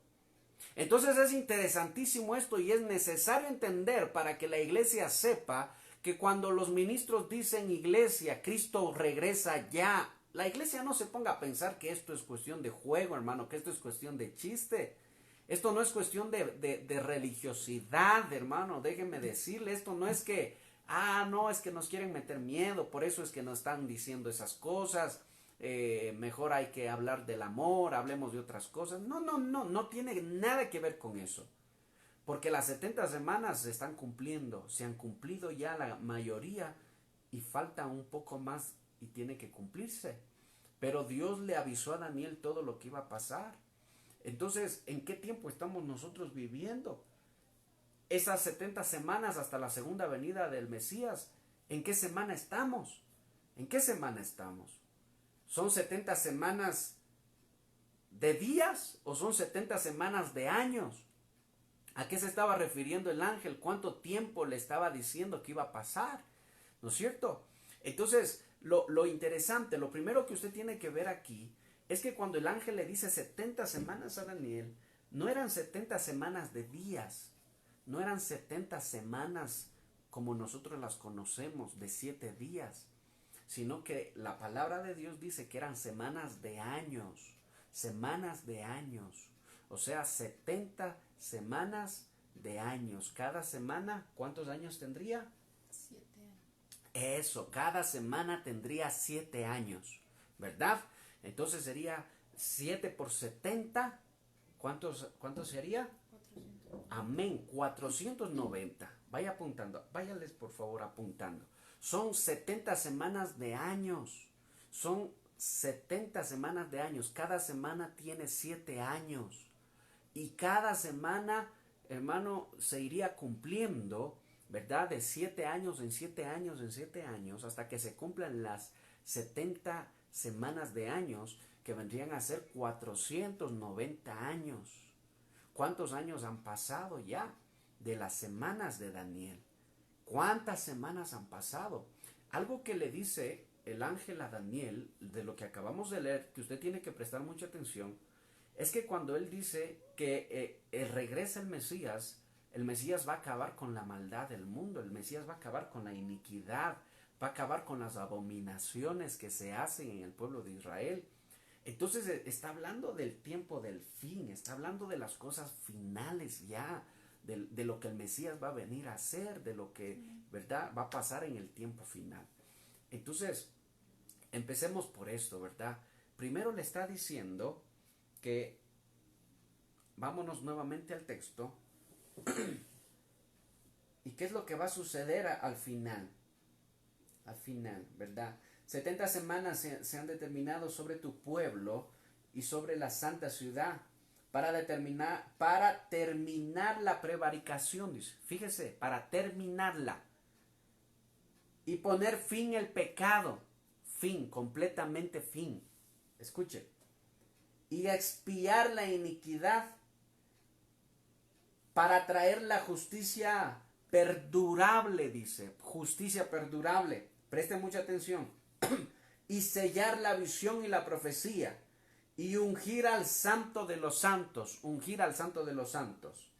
Entonces es interesantísimo esto y es necesario entender para que la iglesia sepa que cuando los ministros dicen iglesia, Cristo regresa ya, la iglesia no se ponga a pensar que esto es cuestión de juego, hermano, que esto es cuestión de chiste. Esto no es cuestión de religiosidad, hermano, déjenme decirle, esto no es que, no, es que nos quieren meter miedo, por eso es que nos están diciendo esas cosas. Mejor hay que hablar del amor, hablemos de otras cosas. No tiene nada que ver con eso. Porque las 70 semanas se están cumpliendo, se han cumplido ya la mayoría y falta un poco más y tiene que cumplirse. Pero Dios le avisó a Daniel todo lo que iba a pasar. Entonces, ¿en qué tiempo estamos nosotros viviendo? Esas 70 semanas hasta la segunda venida del Mesías, ¿en qué semana estamos? ¿En qué semana estamos? ¿Son 70 semanas de días o son 70 semanas de años? ¿A qué se estaba refiriendo el ángel? ¿Cuánto tiempo le estaba diciendo que iba a pasar? ¿No es cierto? Entonces, lo interesante, lo primero que usted tiene que ver aquí es que cuando el ángel le dice 70 semanas a Daniel, no eran 70 semanas de días, no eran 70 semanas como nosotros las conocemos, de 7 días. Sino que la palabra de Dios dice que eran semanas de años, o sea, 70 semanas de años. Cada semana, ¿cuántos años tendría? 7 años. Eso, cada semana tendría 7 años, ¿verdad? Entonces sería 7 por 70, ¿cuánto sería? 400. Amén, 490. Vaya apuntando, váyales por favor apuntando. Son 70 semanas de años. Son 70 semanas de años. Cada semana tiene 7 años. Y cada semana, hermano, se iría cumpliendo, ¿verdad? De 7 años en 7 años en 7 años, hasta que se cumplan las 70 semanas de años, que vendrían a ser 490 años. ¿Cuántos años han pasado ya de las semanas de Daniel? ¿Cuántas semanas han pasado? Algo que le dice el ángel a Daniel, de lo que acabamos de leer, que usted tiene que prestar mucha atención, es que cuando él dice que regresa el Mesías va a acabar con la maldad del mundo, el Mesías va a acabar con la iniquidad, va a acabar con las abominaciones que se hacen en el pueblo de Israel. Entonces está hablando del tiempo del fin, está hablando de las cosas finales ya, de lo que el Mesías va a venir a hacer, de lo que, ¿verdad?, va a pasar en el tiempo final. Entonces, empecemos por esto, ¿verdad? Primero le está diciendo que, vámonos nuevamente al texto, ¿y qué es lo que va a suceder al final? Al final, ¿verdad? 70 semanas se han determinado sobre tu pueblo y sobre la santa ciudad para terminar la prevaricación, dice. Fíjese, para terminarla y poner fin al pecado, fin, completamente fin. Escuche. Y expiar la iniquidad para traer la justicia perdurable, dice. Justicia perdurable. Preste mucha atención. Y sellar la visión y la profecía. Y ungir al santo de los santos. Ungir al santo de los santos.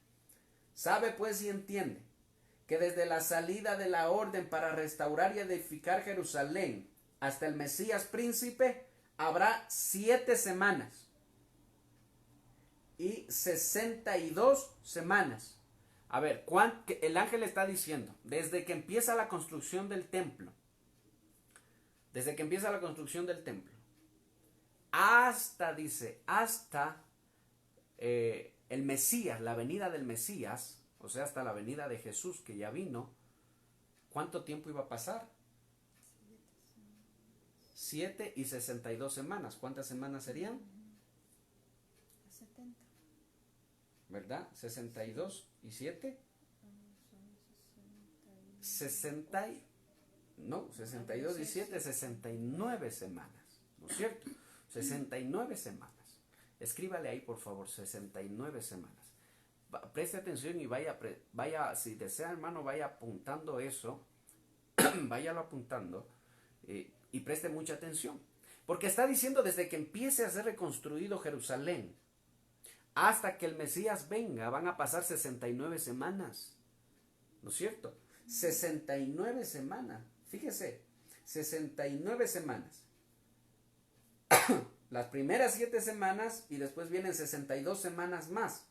Sabe pues y entiende que desde la salida de la orden para restaurar y edificar Jerusalén hasta el Mesías príncipe habrá 7 semanas y 62 semanas. A ver, el ángel está diciendo, desde que empieza la construcción del templo, hasta, dice, hasta el Mesías, la venida del Mesías, o sea, hasta la venida de Jesús que ya vino, ¿cuánto tiempo iba a pasar? 7 y 62 semanas. ¿Cuántas semanas serían? 70. ¿Verdad? 62 y 7. 60. No, 62 y 7, 69 semanas. ¿No es cierto? 69 semanas. Escríbale ahí, por favor, 69 semanas. Preste atención y vaya, si desea, hermano, vaya apuntando eso. Váyalo apuntando. Y preste mucha atención. Porque está diciendo desde que empiece a ser reconstruido Jerusalén hasta que el Mesías venga, van a pasar 69 semanas. ¿No es cierto? 69 semanas. Fíjese, 69 semanas. Las primeras 7 semanas y después vienen 62 semanas más.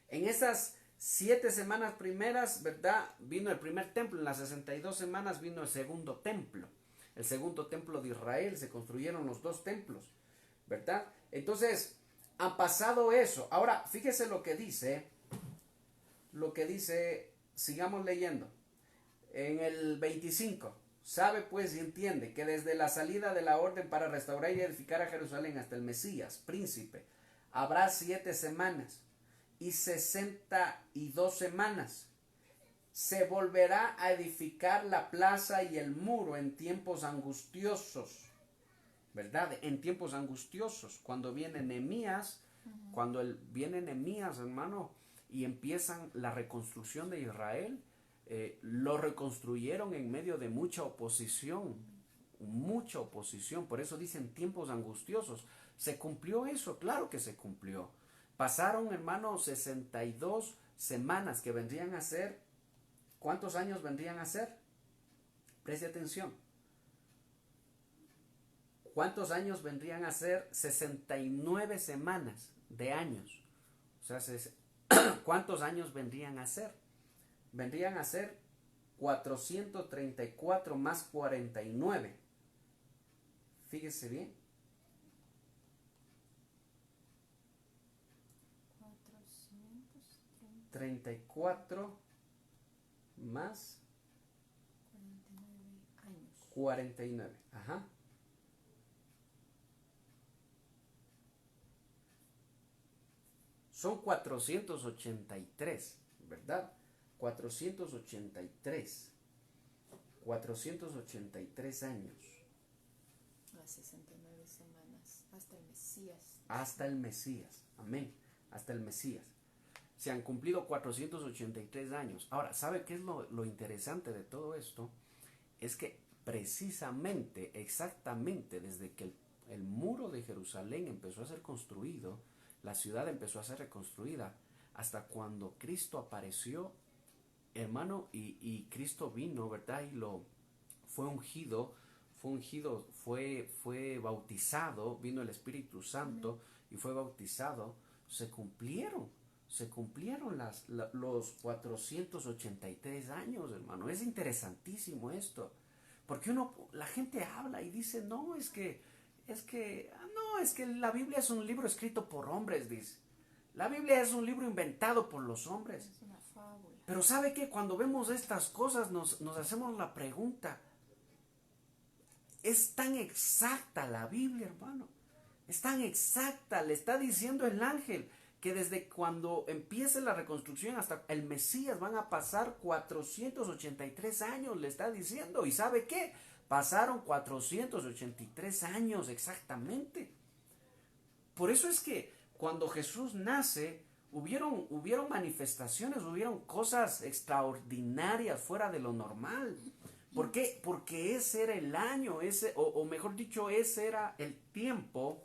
En esas 7 semanas primeras, ¿verdad?, vino el primer templo. En las 62 semanas vino el segundo templo. El segundo templo de Israel. Se construyeron los 2 templos, ¿verdad? Entonces, ha pasado eso. Ahora, fíjese lo que dice. Sigamos leyendo. En el 25. Sabe pues y entiende que desde la salida de la orden para restaurar y edificar a Jerusalén hasta el Mesías, príncipe, habrá 7 semanas y 62 semanas. Se volverá a edificar la plaza y el muro en tiempos angustiosos, ¿verdad? En tiempos angustiosos, cuando viene Nehemías, hermano, y empiezan la reconstrucción de Israel, lo reconstruyeron en medio de mucha oposición, por eso dicen tiempos angustiosos. ¿Se cumplió eso? Claro que se cumplió. Pasaron, hermano, 62 semanas que vendrían a ser, ¿cuántos años vendrían a ser? Preste atención. ¿Cuántos años vendrían a ser? 69 semanas de años. O sea, ¿cuántos años vendrían a ser? Vendrían a ser 434 más 49. Fíjese bien. 34 más 49 años. 49. Ajá. Son 483, ¿verdad? 483 años. Las 69 semanas, hasta el Mesías. Hasta el Mesías, amén, hasta el Mesías. Se han cumplido 483 años. Ahora, ¿sabe qué es lo interesante de todo esto? Es que precisamente, exactamente desde que el muro de Jerusalén empezó a ser construido, la ciudad empezó a ser reconstruida, hasta cuando Cristo apareció, hermano, y Cristo vino, ¿verdad? Y lo fue ungido, fue bautizado, vino el Espíritu Santo y fue bautizado, se cumplieron los 483 años, hermano. Es interesantísimo esto, porque la gente habla y dice, no, es que la Biblia es un libro escrito por hombres, dice. La Biblia es un libro inventado por los hombres. Es una fábula. Pero ¿sabe qué? Cuando vemos estas cosas nos hacemos la pregunta, ¿es tan exacta la Biblia, hermano? Es tan exacta, le está diciendo el ángel que desde cuando empiece la reconstrucción hasta el Mesías van a pasar 483 años, le está diciendo. ¿Y sabe qué? Pasaron 483 años exactamente. Por eso es que cuando Jesús nace, hubieron manifestaciones, hubieron cosas extraordinarias fuera de lo normal. ¿Por qué? Porque ese era el año, o mejor dicho, ese era el tiempo,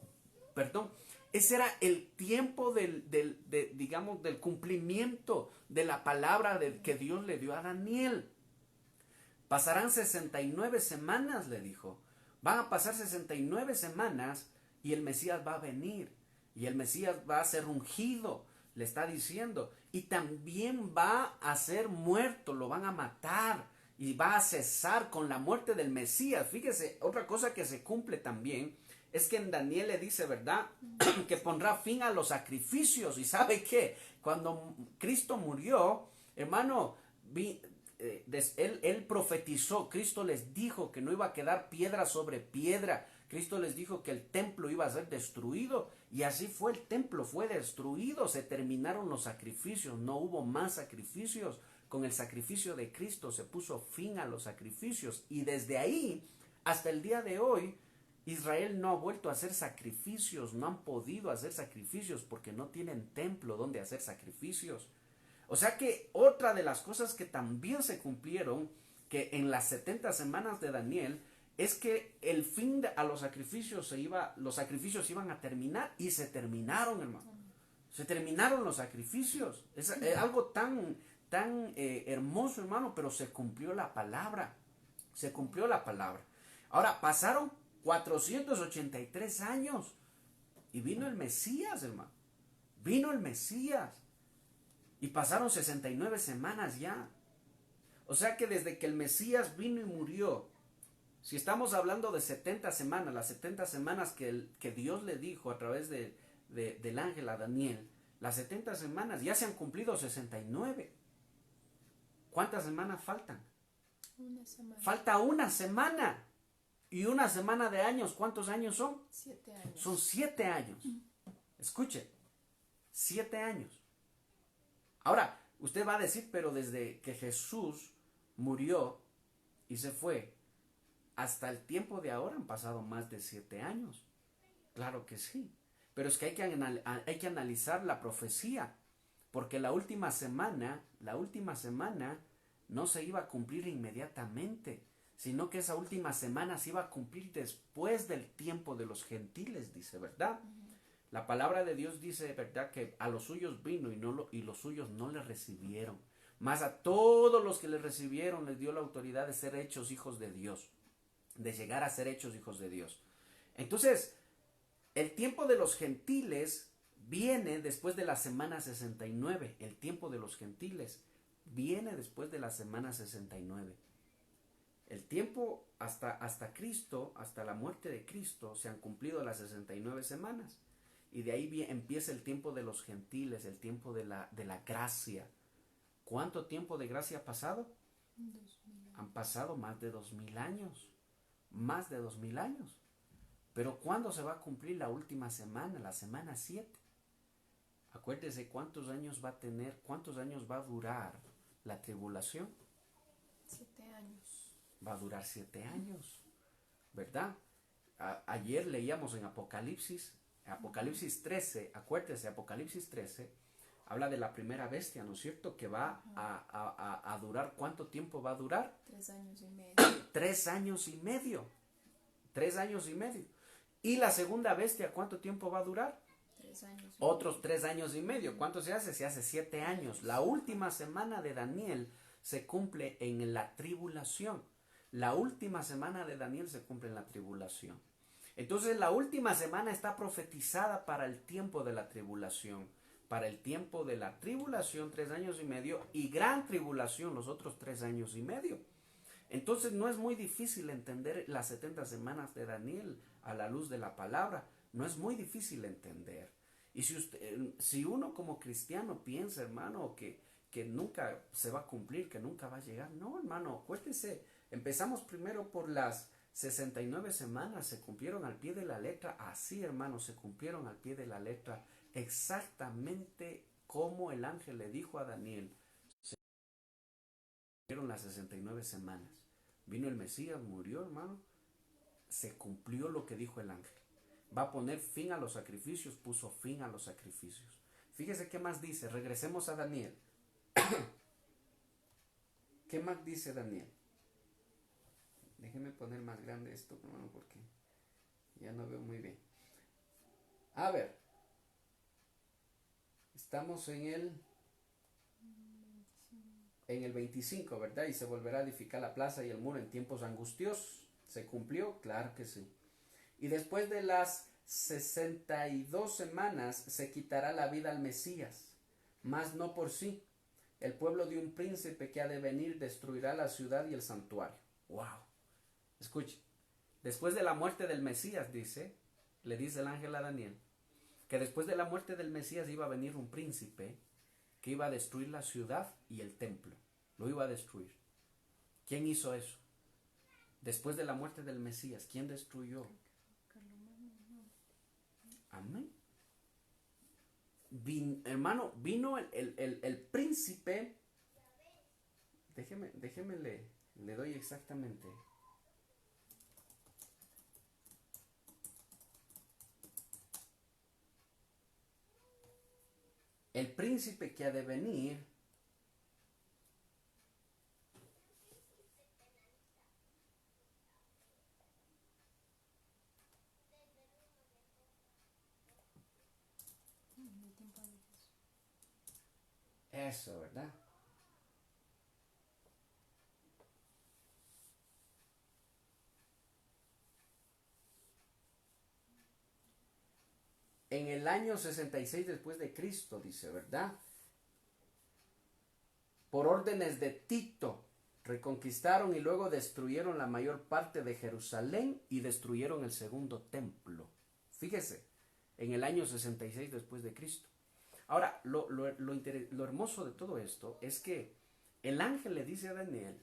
ese era el tiempo del cumplimiento de la palabra que Dios le dio a Daniel. Pasarán 69 semanas, le dijo. Van a pasar 69 semanas y el Mesías va a venir. Y el Mesías va a ser ungido, le está diciendo. Y también va a ser muerto, lo van a matar. Y va a cesar con la muerte del Mesías. Fíjese, otra cosa que se cumple también es que en Daniel le dice, ¿verdad? Que pondrá fin a los sacrificios. ¿Y sabe qué? Cuando Cristo murió, hermano, él profetizó. Cristo les dijo que no iba a quedar piedra sobre piedra. Cristo les dijo que el templo iba a ser destruido. Y así fue, el templo fue destruido. Se terminaron los sacrificios. No hubo más sacrificios. Con el sacrificio de Cristo se puso fin a los sacrificios. Y desde ahí hasta el día de hoy, Israel no ha vuelto a hacer sacrificios, no han podido hacer sacrificios porque no tienen templo donde hacer sacrificios. O sea que otra de las cosas que también se cumplieron, que en las 70 semanas de Daniel, es que el fin a los sacrificios los sacrificios iban a terminar y se terminaron, hermano. Se terminaron los sacrificios. Es algo tan hermoso, hermano, pero se cumplió la palabra. Se cumplió la palabra. Ahora, pasaron 483 años y vino el Mesías, hermano. Vino el Mesías. Y pasaron 69 semanas ya. O sea que desde que el Mesías vino y murió, si estamos hablando de 70 semanas, las 70 semanas que Dios le dijo a través del ángel a Daniel, las 70 semanas ya se han cumplido 69. ¿Cuántas semanas faltan? Una semana. Falta una semana. Y una semana de años, ¿cuántos años son? 7 años. Son 7 años. Escuche, 7 años. Ahora, usted va a decir, pero desde que Jesús murió y se fue, hasta el tiempo de ahora han pasado más de 7 años. Claro que sí. Pero es que hay que analizar la profecía. Porque la última semana no se iba a cumplir inmediatamente, sino que esa última semana se iba a cumplir después del tiempo de los gentiles, dice, ¿verdad? La palabra de Dios dice, ¿verdad?, que a los suyos vino y los suyos no le recibieron. Mas a todos los que le recibieron les dio la autoridad de ser hechos hijos de Dios, de llegar a ser hechos hijos de Dios. Entonces, el tiempo de los gentiles viene después de la semana 69. El tiempo de los gentiles viene después de la semana 69. El tiempo hasta Cristo, hasta la muerte de Cristo, se han cumplido las 69 semanas. Y de ahí empieza el tiempo de los gentiles, el tiempo de la gracia. ¿Cuánto tiempo de gracia ha pasado? 2000. Han pasado más de 2000 años. Más de 2000 años. Pero ¿cuándo se va a cumplir la última semana? La semana 7. Acuérdese cuántos años va a tener, cuántos años va a durar la tribulación. 7 años. Va a durar 7 años, ¿verdad? Ayer leíamos en Apocalipsis 13, acuérdese, Apocalipsis 13, habla de la primera bestia, ¿no es cierto? Que va a durar, ¿cuánto tiempo va a durar? 3 años y medio. 3 años y medio. 3 años y medio. ¿Y la segunda bestia cuánto tiempo va a durar? 3 años. Otros 3 años y medio. ¿Cuánto se hace? Se hace 7 años. La última semana de Daniel se cumple en la tribulación. La última semana de Daniel se cumple en la tribulación. Entonces la última semana está profetizada para el tiempo de la tribulación. Para el tiempo de la tribulación, 3 años y medio, y gran tribulación, los otros 3 años y medio. Entonces no es muy difícil entender las 70 semanas de Daniel a la luz de la palabra. No es muy difícil entender. Y si uno como cristiano piensa, hermano, que nunca se va a cumplir, que nunca va a llegar. No, hermano, acuérdese, empezamos primero por las 69 semanas, se cumplieron al pie de la letra. Así, hermano, se cumplieron al pie de la letra. Exactamente como el ángel le dijo a Daniel. Se cumplieron las 69 semanas. Vino el Mesías, murió, hermano. Se cumplió lo que dijo el ángel. Va a poner fin a los sacrificios, puso fin a los sacrificios. Fíjese qué más dice, regresemos a Daniel. ¿Qué más dice Daniel? Déjeme poner más grande esto, hermano, porque ya no veo muy bien. A ver, estamos en el 25, ¿verdad? Y se volverá a edificar la plaza y el muro en tiempos angustiosos. ¿Se cumplió? Claro que sí. Y después de las 62 semanas se quitará la vida al Mesías, mas no por sí. El pueblo de un príncipe que ha de venir destruirá la ciudad y el santuario. ¡Wow! Escuche. Después de la muerte del Mesías, le dice el ángel a Daniel, que después de la muerte del Mesías iba a venir un príncipe que iba a destruir la ciudad y el templo. Lo iba a destruir. ¿Quién hizo eso? Después de la muerte del Mesías, ¿quién destruyó? Amén. Hermano, vino el príncipe. Déjeme le doy exactamente. El príncipe que ha de venir eso, ¿verdad? En el año 66 después de Cristo, dice, ¿verdad? Por órdenes de Tito, reconquistaron y luego destruyeron la mayor parte de Jerusalén y destruyeron el segundo templo. Fíjese, en el año 66 después de Cristo. Ahora, lo hermoso de todo esto es que el ángel le dice a Daniel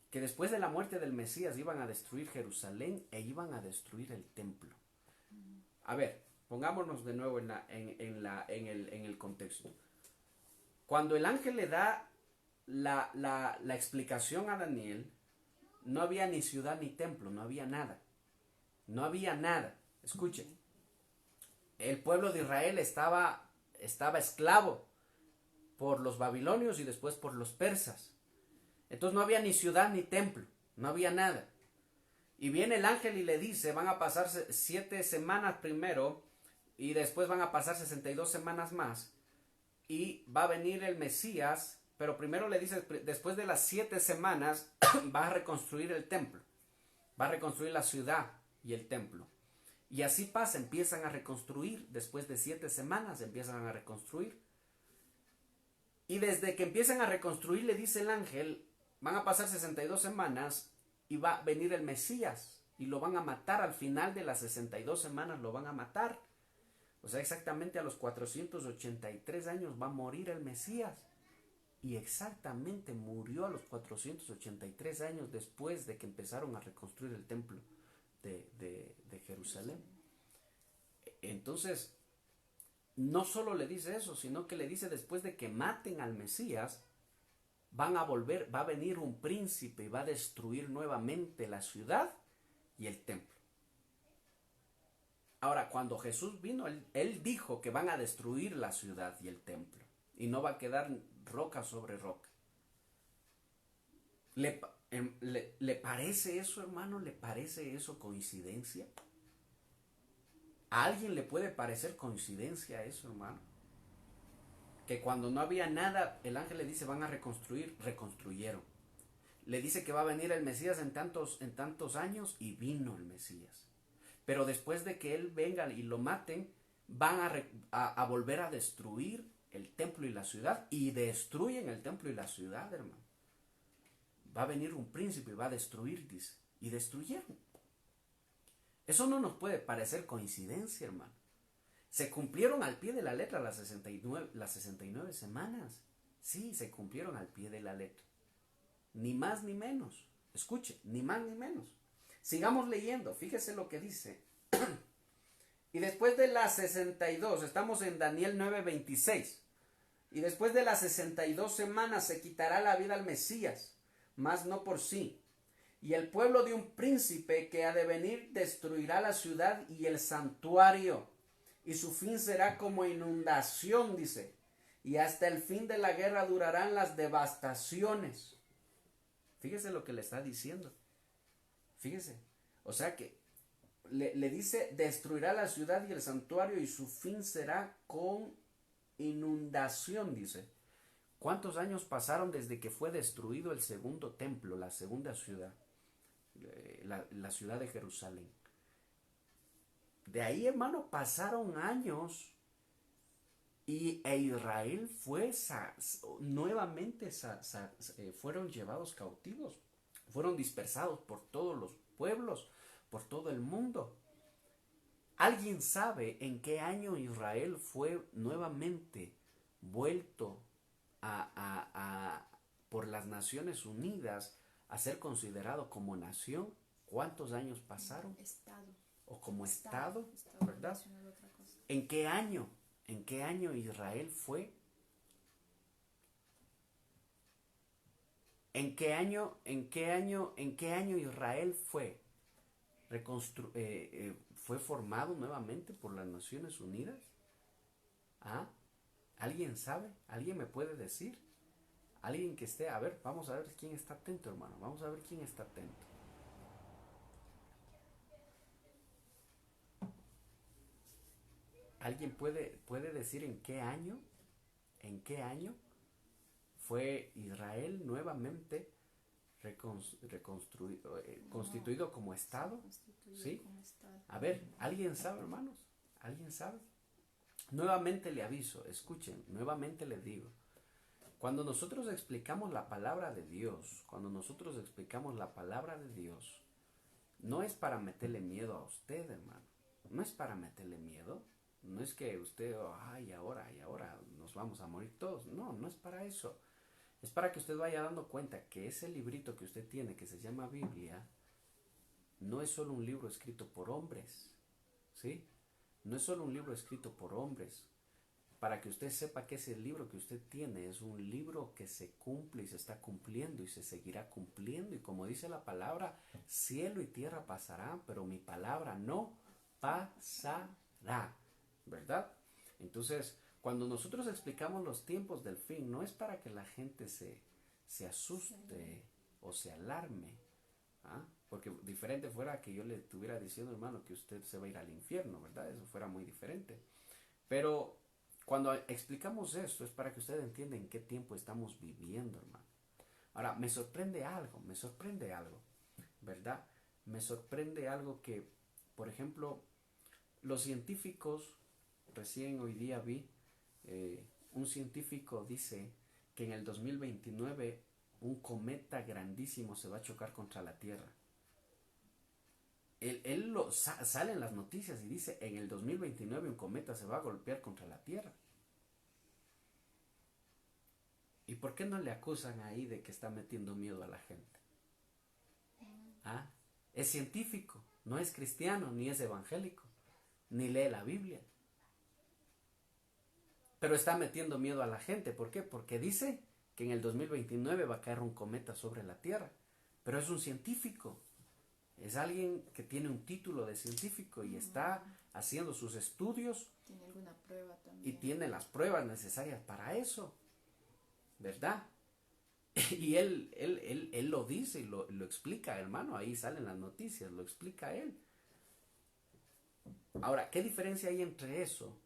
que después de la muerte del Mesías iban a destruir Jerusalén e iban a destruir el templo. A ver, pongámonos de nuevo en el contexto. Cuando el ángel le da la explicación a Daniel, no había ni ciudad ni templo, no había nada. No había nada. Escuchen, el pueblo de Israel estaba esclavo por los babilonios y después por los persas. Entonces no había ni ciudad ni templo, no había nada. Y viene el ángel y le dice, van a pasar 7 semanas primero y después van a pasar 62 semanas más y va a venir el Mesías, pero primero le dice, después de las 7 semanas va a reconstruir el templo, va a reconstruir la ciudad y el templo. Y así pasa, empiezan a reconstruir, después de 7 semanas empiezan a reconstruir. Y desde que empiezan a reconstruir, le dice el ángel, van a pasar 62 semanas y va a venir el Mesías y lo van a matar al final de las 62 semanas, lo van a matar. O sea, exactamente a los 483 años va a morir el Mesías. Y exactamente murió a los 483 años después de que empezaron a reconstruir el templo de Jerusalén. Entonces, no solo le dice eso, sino que le dice después de que maten al Mesías, van a volver, va a venir un príncipe y va a destruir nuevamente la ciudad y el templo. Ahora, cuando Jesús vino, él dijo que van a destruir la ciudad y el templo y no va a quedar roca sobre roca. ¿Le parece eso, hermano? ¿Le parece eso coincidencia? ¿A alguien le puede parecer coincidencia eso, hermano? Que cuando no había nada, el ángel le dice van a reconstruir, reconstruyeron. le dice que va a venir el Mesías en tantos años, y vino el Mesías. Pero después de que él venga y lo maten, van a volver a destruir el templo y la ciudad, y destruyen el templo y la ciudad, hermano. Va a venir un príncipe y va a destruir, dice, y destruyeron. Eso no nos puede parecer coincidencia, hermano. Se cumplieron al pie de la letra las 69 semanas. Sí, se cumplieron al pie de la letra. Ni más ni menos. Escuche, ni más ni menos. Sigamos leyendo, fíjese lo que dice. Y después de las 62, estamos en Daniel 9:26. Y después de las 62 semanas se quitará la vida al Mesías, mas no por sí. Y el pueblo de un príncipe que ha de venir destruirá la ciudad y el santuario. Y su fin será como inundación, dice. Y hasta el fin de la guerra durarán las devastaciones. Fíjese lo que le está diciendo. Fíjese. O sea que le dice, destruirá la ciudad y el santuario y su fin será con inundación, dice. ¿Cuántos años pasaron desde que fue destruido el segundo templo, la segunda ciudad, la ciudad de Jerusalén? De ahí, hermano, pasaron años e Israel fue nuevamente fueron llevados cautivos, fueron dispersados por todos los pueblos, por todo el mundo. ¿Alguien sabe en qué año Israel fue nuevamente vuelto por las Naciones Unidas a ser considerado como nación? ¿Cuántos años pasaron? Estado. O como estado, ¿verdad? ¿En qué año? ¿En qué año Israel fue? ¿En qué año Israel fue fue formado nuevamente por las Naciones Unidas? ¿Ah? ¿Alguien sabe? ¿Alguien me puede decir? Alguien que esté, a ver, vamos a ver quién está atento, hermano. Vamos a ver quién está atento. ¿Alguien puede decir en qué año fue Israel nuevamente constituido como Estado? ¿Sí? A ver, ¿alguien sabe, hermanos? ¿Alguien sabe? Nuevamente le aviso, escuchen, nuevamente les digo. Cuando nosotros explicamos la palabra de Dios, no es para meterle miedo a usted, hermano. No es para meterle miedo. No es que usted, ahora nos vamos a morir todos. No, no es para eso. Es para que usted vaya dando cuenta que ese librito que usted tiene, que se llama Biblia, no es solo un libro escrito por hombres, ¿sí? No es solo un libro escrito por hombres. Para que usted sepa que ese libro que usted tiene es un libro que se cumple y se está cumpliendo y se seguirá cumpliendo. Y como dice la palabra, cielo y tierra pasarán, pero mi palabra no pasará. ¿Verdad? Entonces, cuando nosotros explicamos los tiempos del fin, no es para que la gente se asuste o se alarme, ¿ah? Porque diferente fuera que yo le estuviera diciendo, hermano, que usted se va a ir al infierno, ¿verdad? Eso fuera muy diferente. Pero cuando explicamos esto es para que usted entienda en qué tiempo estamos viviendo, hermano. Ahora, me sorprende algo, ¿verdad? Me sorprende algo que, por ejemplo, los científicos, recién hoy día vi, un científico dice que en el 2029 un cometa grandísimo se va a chocar contra la Tierra. Él sale en las noticias y dice, en el 2029 un cometa se va a golpear contra la Tierra. ¿Y por qué no le acusan ahí de que está metiendo miedo a la gente? ¿Ah? Es científico, no es cristiano, ni es evangélico, ni lee la Biblia. Pero está metiendo miedo a la gente. ¿Por qué? Porque dice que en el 2029 va a caer un cometa sobre la Tierra. Pero es un científico. Es alguien que tiene un título de científico y está haciendo sus estudios. Tiene alguna prueba también. Y tiene las pruebas necesarias para eso. ¿Verdad? Y él lo dice y lo explica, hermano. Ahí salen las noticias, lo explica él. Ahora, ¿qué diferencia hay entre eso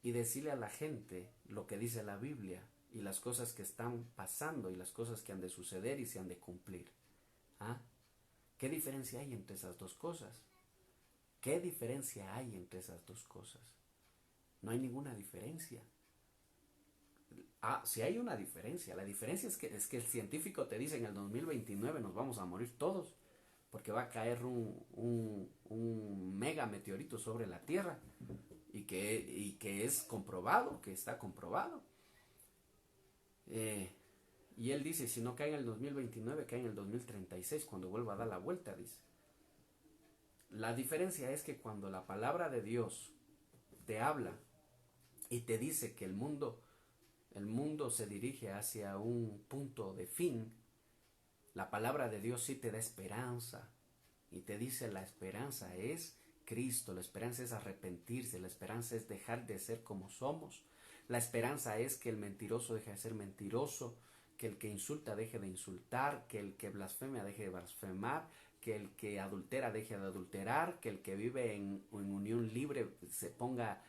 y decirle a la gente lo que dice la Biblia y las cosas que están pasando y las cosas que han de suceder y se han de cumplir. ¿Ah? ¿Qué diferencia hay entre esas dos cosas? ¿Qué diferencia hay entre esas dos cosas? No hay ninguna diferencia. Sí hay una diferencia. La diferencia es que el científico te dice en el 2029 nos vamos a morir todos porque va a caer un mega meteorito sobre la Tierra y que es comprobado, que está comprobado. Y él dice, si no cae en el 2029, cae en el 2036 cuando vuelva a dar la vuelta, dice. La diferencia es que cuando la palabra de Dios te habla y te dice que el mundo se dirige hacia un punto de fin, la palabra de Dios sí te da esperanza y te dice la esperanza es Cristo, la esperanza es arrepentirse, la esperanza es dejar de ser como somos, la esperanza es que el mentiroso deje de ser mentiroso, que el que insulta deje de insultar, que el que blasfema deje de blasfemar, que el que adultera deje de adulterar, que el que vive en unión libre se ponga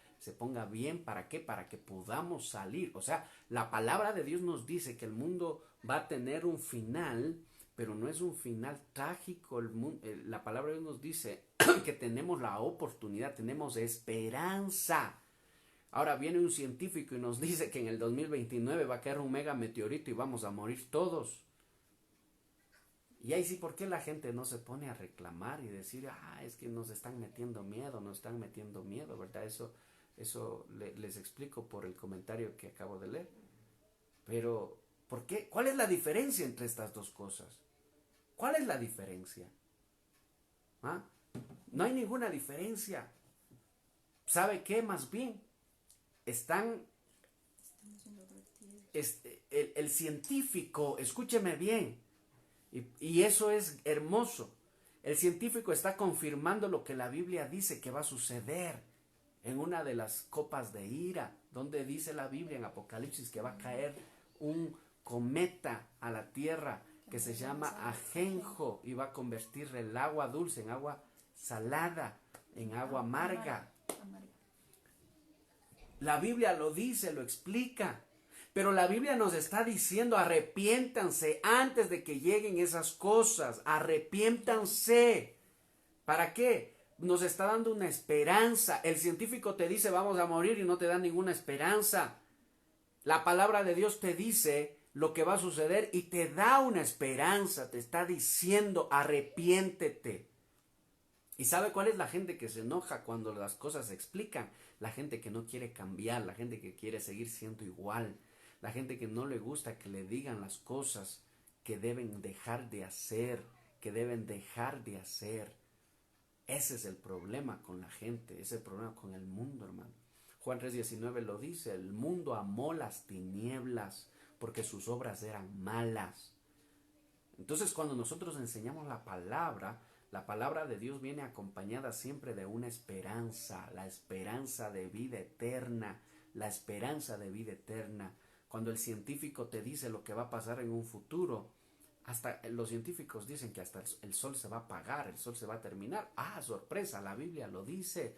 bien. ¿Para qué? Para que podamos salir. O sea, la palabra de Dios nos dice que el mundo va a tener un final, pero no es un final trágico. La palabra de Dios nos dice que tenemos la oportunidad, tenemos esperanza. Ahora viene un científico y nos dice que en el 2029 va a caer un mega meteorito y vamos a morir todos. Y ahí sí, ¿por qué la gente no se pone a reclamar y decir, es que nos están metiendo miedo, ¿verdad? Eso les explico por el comentario que acabo de leer. Pero, ¿por qué? ¿Cuál es la diferencia entre estas dos cosas? ¿Cuál es la diferencia? No hay ninguna diferencia. ¿Sabe qué? Más bien, el científico, escúcheme bien, y eso es hermoso. El científico está confirmando lo que la Biblia dice que va a suceder en una de las copas de ira, donde dice la Biblia en Apocalipsis que va a caer un cometa a la tierra que se llama ajenjo y va a convertir el agua dulce en agua salada, en agua amarga. La Biblia lo dice, lo explica. Pero la Biblia nos está diciendo, arrepiéntanse antes de que lleguen esas cosas. Arrepiéntanse. ¿Para qué? Nos está dando una esperanza. El científico te dice, vamos a morir y no te da ninguna esperanza. La palabra de Dios te dice lo que va a suceder y te da una esperanza. Te está diciendo, arrepiéntete. ¿Y sabe cuál es la gente que se enoja cuando las cosas se explican? La gente que no quiere cambiar, la gente que quiere seguir siendo igual, la gente que no le gusta que le digan las cosas que deben dejar de hacer, que deben dejar de hacer. Ese es el problema con la gente, ese es el problema con el mundo, hermano. Juan 3:19 lo dice, el mundo amó las tinieblas porque sus obras eran malas. Entonces, cuando nosotros enseñamos la palabra de Dios viene acompañada siempre de una esperanza, la esperanza de vida eterna, la esperanza de vida eterna. Cuando el científico te dice lo que va a pasar en un futuro, hasta los científicos dicen que hasta el sol se va a apagar, el sol se va a terminar. Sorpresa, la Biblia lo dice.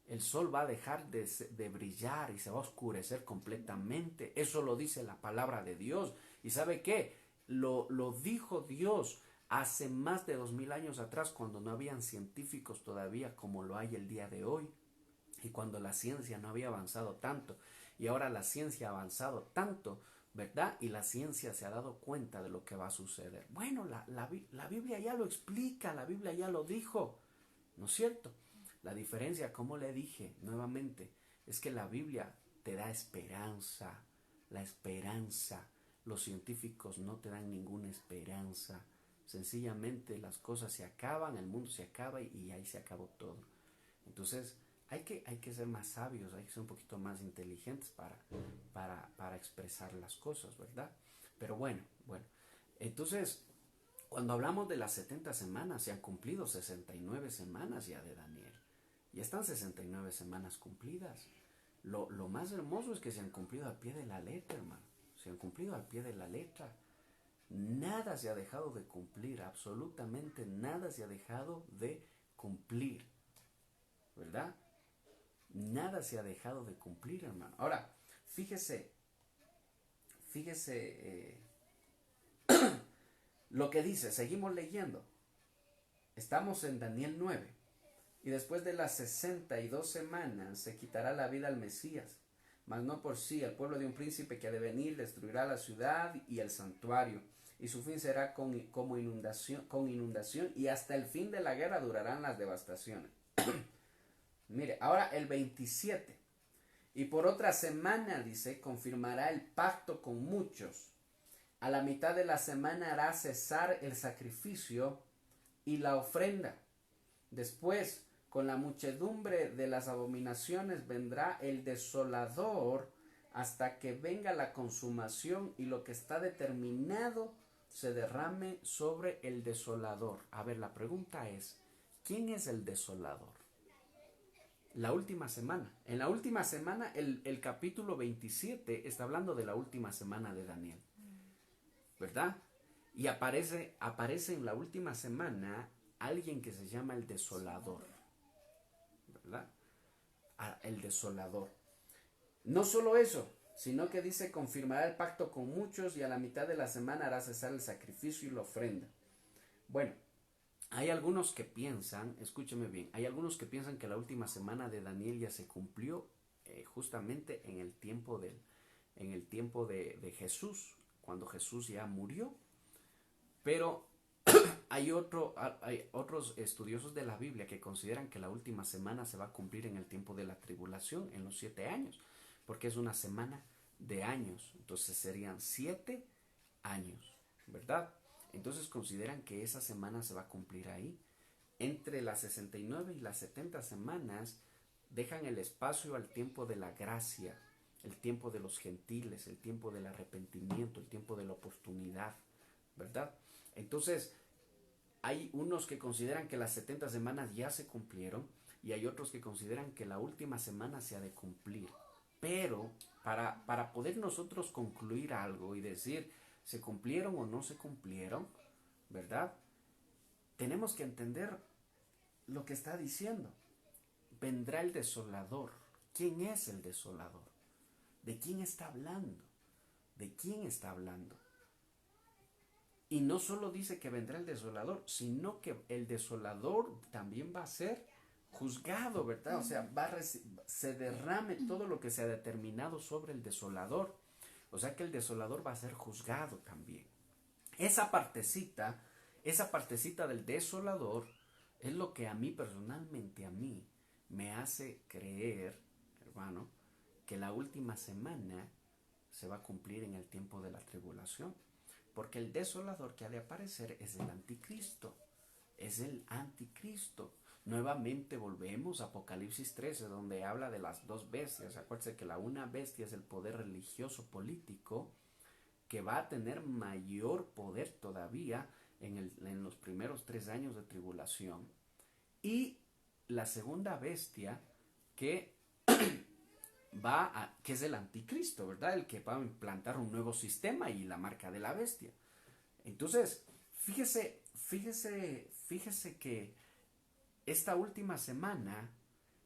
El sol va a dejar de brillar y se va a oscurecer completamente. Eso lo dice la palabra de Dios. ¿Y sabe qué? Lo dijo Dios hace más de 2000 años atrás, cuando no habían científicos todavía como lo hay el día de hoy, y cuando la ciencia no había avanzado tanto, y ahora la ciencia ha avanzado tanto, ¿verdad? Y la ciencia se ha dado cuenta de lo que va a suceder. Bueno, la Biblia ya lo explica, la Biblia ya lo dijo, ¿no es cierto? La diferencia, como le dije nuevamente, es que la Biblia te da esperanza, la esperanza. Los científicos no te dan ninguna esperanza. Sencillamente las cosas se acaban, el mundo se acaba y ahí se acabó todo. Entonces hay que ser más sabios, hay que ser un poquito más inteligentes para expresar las cosas, ¿verdad? Pero bueno, entonces cuando hablamos de las 70 semanas, se han cumplido 69 semanas ya de Daniel. Ya están 69 semanas cumplidas. Lo más hermoso es que se han cumplido al pie de la letra, hermano. Se han cumplido al pie de la letra. Nada se ha dejado de cumplir, absolutamente nada se ha dejado de cumplir, ¿verdad? Nada se ha dejado de cumplir, hermano. Ahora, fíjese fíjese lo que dice, seguimos leyendo. Estamos en Daniel 9. Y después de las 62 semanas se quitará la vida al Mesías, mas no por sí, el pueblo de un príncipe que ha de venir destruirá la ciudad y el santuario, y su fin será con inundación, y hasta el fin de la guerra durarán las devastaciones. Mire, ahora el 27. Y por otra semana, dice, confirmará el pacto con muchos. A la mitad de la semana hará cesar el sacrificio y la ofrenda. Después, con la muchedumbre de las abominaciones, vendrá el desolador hasta que venga la consumación y lo que está determinado se derrame sobre el desolador. A ver, la pregunta es, ¿quién es el desolador? La última semana. En la última semana, el capítulo 27 está hablando de la última semana de Daniel, ¿verdad? Y aparece en la última semana alguien que se llama el desolador, ¿verdad? El desolador. No solo eso, sino que dice, confirmará el pacto con muchos y a la mitad de la semana hará cesar el sacrificio y la ofrenda. Bueno, hay algunos que piensan, escúcheme bien, hay algunos que piensan que la última semana de Daniel ya se cumplió justamente en el tiempo de Jesús, cuando Jesús ya murió. Pero hay otros estudiosos de la Biblia que consideran que la última semana se va a cumplir en el tiempo de la tribulación, en los 7 años, porque es una semana de años, entonces serían 7 años, ¿verdad? Entonces consideran que esa semana se va a cumplir ahí. Entre las 69 y las 70 semanas dejan el espacio al tiempo de la gracia, el tiempo de los gentiles, el tiempo del arrepentimiento, el tiempo de la oportunidad, ¿verdad? Entonces, hay unos que consideran que las 70 semanas ya se cumplieron y hay otros que consideran que la última semana se ha de cumplir. Pero para poder nosotros concluir algo y decir se cumplieron o no se cumplieron, ¿verdad? Tenemos que entender lo que está diciendo. Vendrá el desolador. ¿Quién es el desolador? ¿De quién está hablando? ¿De quién está hablando? Y no solo dice que vendrá el desolador, sino que el desolador también va a ser juzgado, ¿verdad? O sea, se derrame todo lo que se ha determinado sobre el desolador. O sea que el desolador va a ser juzgado también. Esa partecita del desolador es lo que a mí personalmente, me hace creer, hermano, que la última semana se va a cumplir en el tiempo de la tribulación. Porque el desolador que ha de aparecer es el anticristo. Es el anticristo. Nuevamente volvemos a Apocalipsis 13, donde habla de las dos bestias. Acuérdense que la una bestia es el poder religioso político, que va a tener mayor poder todavía en los primeros 3 años de tribulación. Y la segunda bestia que que es el anticristo, ¿verdad? El que va a implantar un nuevo sistema y la marca de la bestia. Entonces, fíjese que esta última semana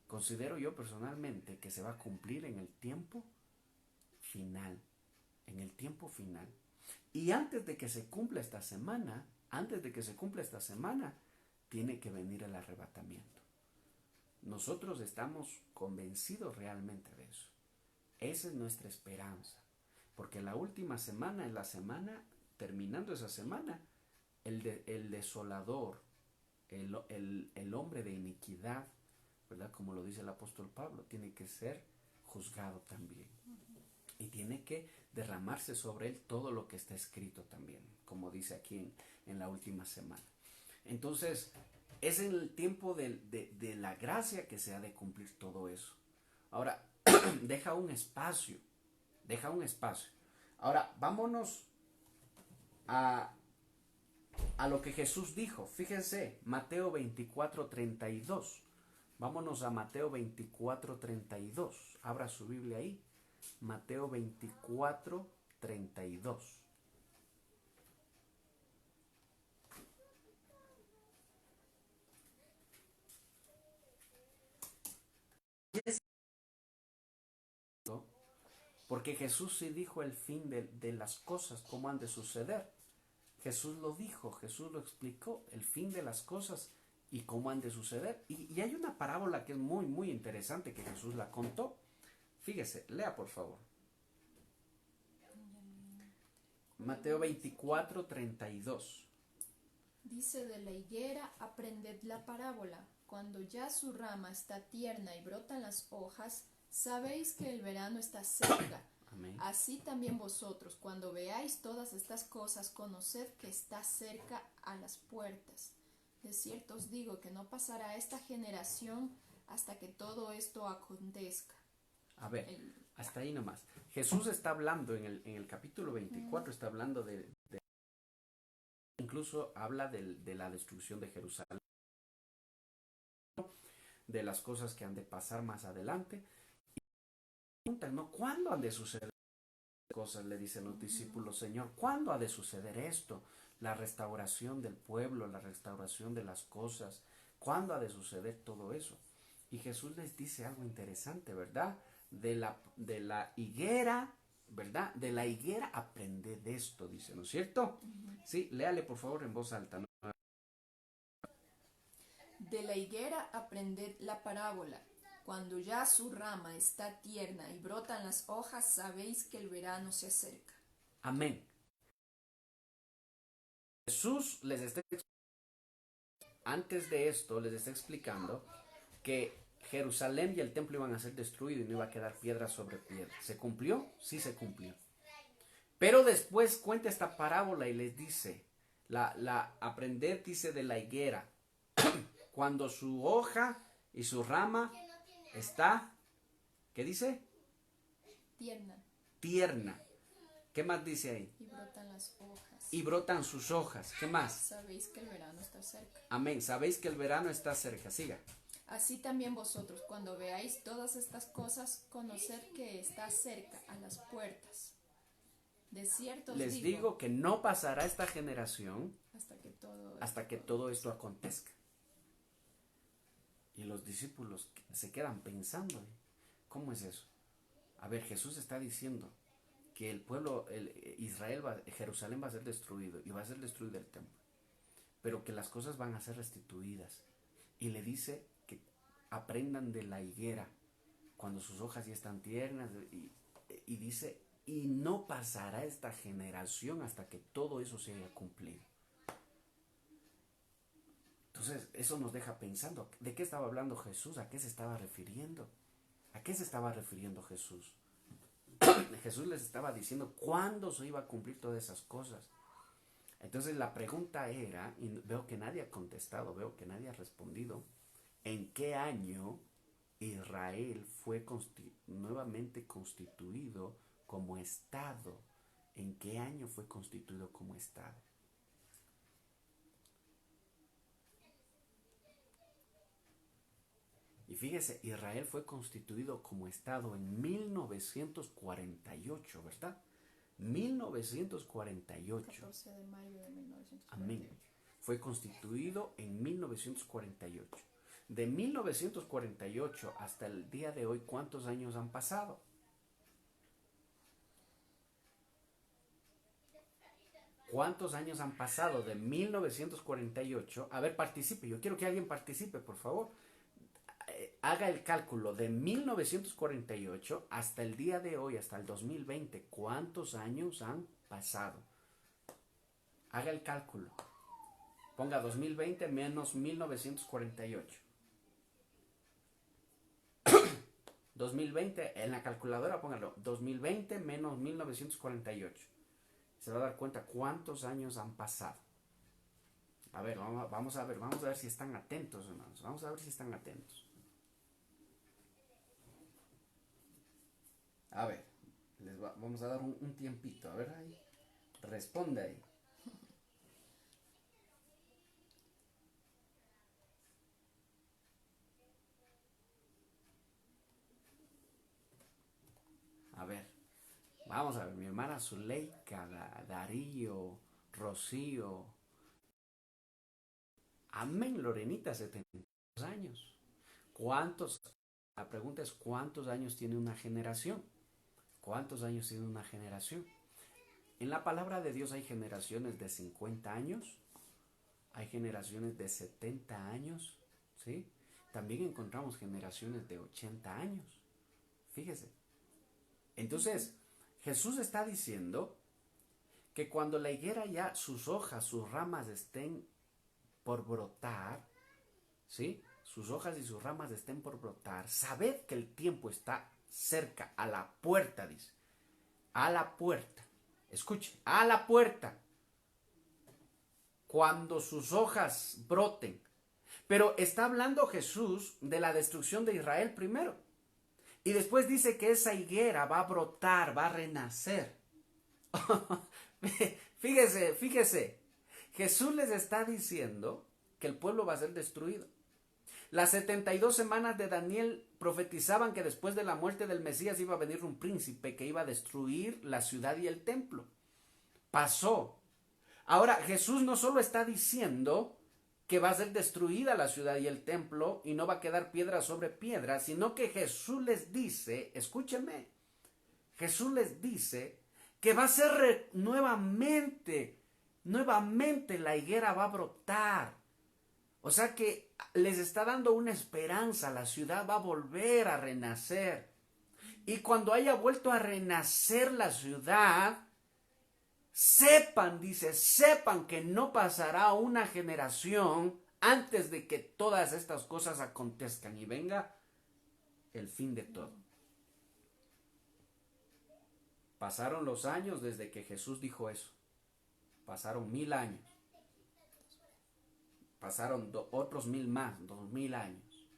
considero yo personalmente que se va a cumplir en el tiempo final. En el tiempo final. Y antes de que se cumpla esta semana, tiene que venir el arrebatamiento. Nosotros estamos convencidos realmente de eso. Esa es nuestra esperanza. Porque la última semana, terminando esa semana, el desolador, el hombre de iniquidad, ¿verdad? Como lo dice el apóstol Pablo, tiene que ser juzgado también. Y tiene que derramarse sobre él todo lo que está escrito también, como dice aquí en la última semana. Entonces, es en el tiempo de la gracia que se ha de cumplir todo eso. Ahora, deja un espacio. Ahora, vámonos a lo que Jesús dijo. Fíjense, Mateo 24:32. Vámonos a Mateo 24:32. Abra su Biblia ahí. Mateo 24:32. Porque Jesús sí dijo el fin de las cosas, cómo han de suceder. Jesús lo dijo, Jesús lo explicó, el fin de las cosas y cómo han de suceder. Y hay una parábola que es muy, muy interesante que Jesús la contó. Fíjese, lea por favor. Mateo 24, 32. Dice: de la higuera aprended la parábola. Cuando ya su rama está tierna y brotan las hojas, sabéis que el verano está cerca. Amén. Así también vosotros, cuando veáis todas estas cosas, conoced que está cerca a las puertas. De cierto os digo que no pasará esta generación hasta que todo esto acontezca. A ver, hasta ahí nomás. Jesús está hablando en el capítulo 24, está hablando incluso habla de la destrucción de Jerusalén, de las cosas que han de pasar más adelante. Y preguntan, ¿no? ¿Cuándo han de suceder cosas? Le dicen los discípulos, Señor, ¿cuándo ha de suceder esto? La restauración del pueblo, la restauración de las cosas. ¿Cuándo ha de suceder todo eso? Y Jesús les dice algo interesante, ¿verdad? De la higuera, ¿verdad? De la higuera aprended esto, dice, ¿no es cierto? Sí, léale por favor en voz alta, ¿no? De la higuera aprended la parábola. Cuando ya su rama está tierna y brotan las hojas, sabéis que el verano se acerca. Amén. Jesús les está, antes de esto, les está explicando que Jerusalén y el templo iban a ser destruidos y no iba a quedar piedra sobre piedra. ¿Se cumplió? Sí se cumplió. Pero después cuenta esta parábola y les dice, aprender, dice, de la higuera. Cuando su hoja y su rama está, ¿qué dice? Tierna. Tierna. ¿Qué más dice ahí? Y brotan las hojas. Y brotan sus hojas. ¿Qué más? Sabéis que el verano está cerca. Amén. Sabéis que el verano está cerca. Siga. Así también vosotros, cuando veáis todas estas cosas, conoced que está cerca, a las puertas. De cierto os Les digo que no pasará esta generación hasta que todo esto acontezca. Y los discípulos se quedan pensando, ¿cómo es eso? A ver, Jesús está diciendo que el pueblo, Jerusalén va a ser destruido y va a ser destruido el templo, pero que las cosas van a ser restituidas. Y le dice que aprendan de la higuera cuando sus hojas ya están tiernas, y dice, y no pasará esta generación hasta que todo eso se haya cumplido. Entonces, eso nos deja pensando, ¿de qué estaba hablando Jesús? ¿A qué se estaba refiriendo? ¿A qué se estaba refiriendo Jesús? Jesús les estaba diciendo cuándo se iba a cumplir todas esas cosas. Entonces la pregunta era, y veo que nadie ha contestado, veo que nadie ha respondido, ¿en qué año Israel fue nuevamente constituido como Estado? ¿En qué año fue constituido como Estado? Y fíjese, Israel fue constituido como Estado en 1948, ¿verdad? 1948. 14 de mayo de 1948. Amén. Fue constituido en 1948. De 1948 hasta el día de hoy, ¿cuántos años han pasado? ¿Cuántos años han pasado de 1948? A ver, participe. Yo quiero que alguien participe, por favor. Haga el cálculo de 1948 hasta el día de hoy, hasta el 2020. ¿Cuántos años han pasado? Haga el cálculo. Ponga 2020 menos 1948. 2020 en la calculadora, póngalo. 2020 menos 1948. Se va a dar cuenta cuántos años han pasado. A ver, vamos a ver si están atentos, hermanos. Vamos a ver si están atentos. A ver, vamos a dar un tiempito. A ver ahí. Responde ahí. A ver. Vamos a ver. Mi hermana Zuleika, Darío, Rocío. Amén, Lorenita, 72 años. La pregunta es, ¿cuántos años tiene una generación? ¿Cuántos años tiene una generación? En la palabra de Dios hay generaciones de 50 años, hay generaciones de 70 años, ¿sí? También encontramos generaciones de 80 años. Fíjese. Entonces, Jesús está diciendo que cuando la higuera ya sus hojas, sus ramas estén por brotar, ¿sí? Sus hojas y sus ramas estén por brotar, sabed que el tiempo está cerca, a la puerta, dice. A la puerta. Escuche, a la puerta. Cuando sus hojas broten. Pero está hablando Jesús de la destrucción de Israel primero. Y después dice que esa higuera va a brotar, va a renacer. Fíjese. Jesús les está diciendo que el pueblo va a ser destruido. Las 72 semanas de Daniel profetizaban que después de la muerte del Mesías iba a venir un príncipe que iba a destruir la ciudad y el templo. Pasó. Ahora Jesús no solo está diciendo que va a ser destruida la ciudad y el templo y no va a quedar piedra sobre piedra, sino que Jesús les dice, escúchenme, Jesús les dice que va a ser nuevamente la higuera va a brotar. O sea que les está dando una esperanza, la ciudad va a volver a renacer. Y cuando haya vuelto a renacer la ciudad, sepan que no pasará una generación antes de que todas estas cosas acontezcan y venga el fin de todo. Pasaron los años desde que Jesús dijo eso. Pasaron 1000 años. Pasaron otros 1000 más, 2000 años.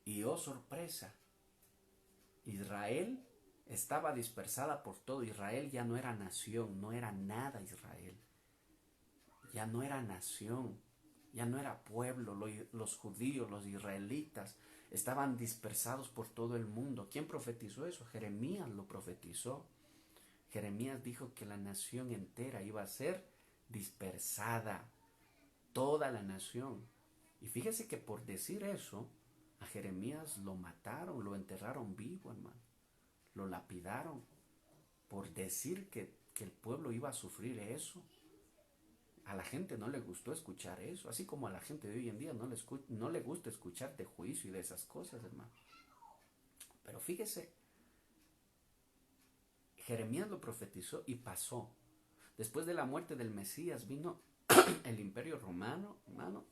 Y oh sorpresa, Israel estaba dispersada por todo. Israel ya no era nación, no era nada Israel. Ya no era nación, ya no era pueblo. Los judíos, los israelitas, estaban dispersados por todo el mundo. ¿Quién profetizó eso? Jeremías lo profetizó. Jeremías dijo que la nación entera iba a ser dispersada. Toda la nación. Y fíjese que por decir eso, a Jeremías lo mataron, lo enterraron vivo, hermano. Lo lapidaron por decir que el pueblo iba a sufrir eso. A la gente no le gustó escuchar eso, así como a la gente de hoy en día no le gusta escuchar de juicio y de esas cosas, hermano. Pero fíjese, Jeremías lo profetizó y pasó. Después de la muerte del Mesías vino el imperio romano, hermano,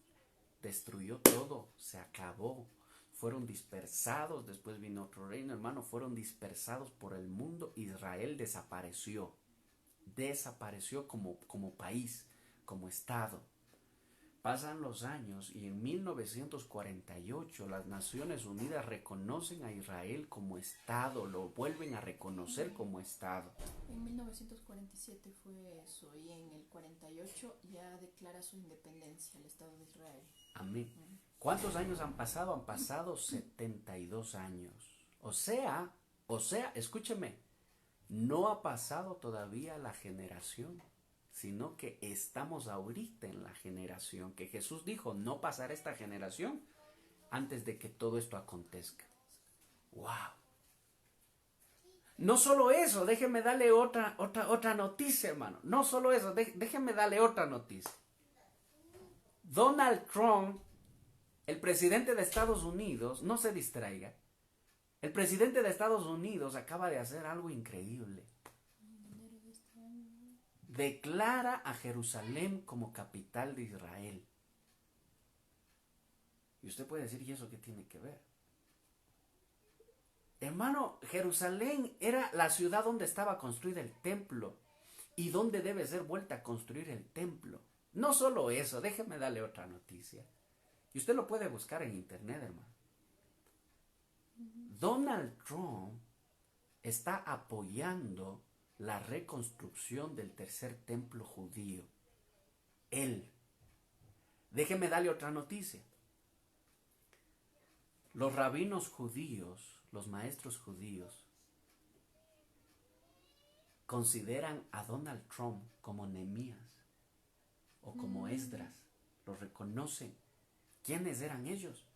destruyó todo, se acabó. Fueron dispersados, después vino otro reino, hermano, fueron dispersados por el mundo. Israel desapareció como país, como estado. Pasan los años y en 1948 las Naciones Unidas reconocen a Israel como estado, lo vuelven a reconocer como estado. En 1947 fue eso, y en el 48 ya declara su independencia el Estado de Israel. Amén. ¿Cuántos años han pasado? Han pasado 72 años. O sea, escúcheme, no ha pasado todavía la generación, sino que estamos ahorita en la generación que Jesús dijo, no pasará esta generación antes de que todo esto acontezca. ¡Wow! No solo eso, déjeme darle otra noticia, hermano. No solo eso, déjeme darle otra noticia. Donald Trump, el presidente de Estados Unidos, no se distraiga. El presidente de Estados Unidos acaba de hacer algo increíble. Declara a Jerusalén como capital de Israel. Y usted puede decir, ¿y eso qué tiene que ver? Hermano, Jerusalén era la ciudad donde estaba construida el templo y donde debe ser vuelta a construir el templo. No solo eso, déjeme darle otra noticia. Y usted lo puede buscar en internet, hermano. Donald Trump está apoyando la reconstrucción del tercer templo judío. Él. Déjeme darle otra noticia. Los rabinos judíos, los maestros judíos, consideran a Donald Trump como Nehemías o como Esdras. Los reconocen. ¿Quiénes eran ellos?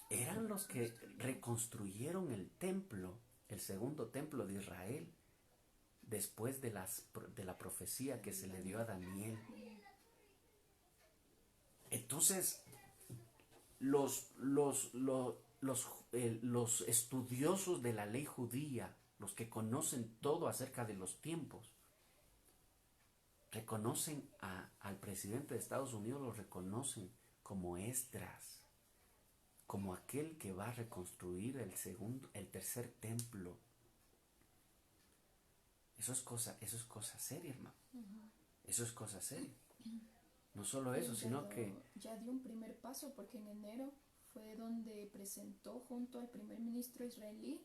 Eran los que reconstruyeron el templo el segundo templo de Israel, después de la profecía que se le dio a Daniel. Entonces, los estudiosos de la ley judía, los que conocen todo acerca de los tiempos, reconocen al presidente de Estados Unidos, lo reconocen como Esdras, como aquel que va a reconstruir el tercer templo. Eso es cosa seria, hermano. Eso es cosa seria. No solo eso, sino que ya dio un primer paso, porque en enero fue donde presentó junto al primer ministro israelí,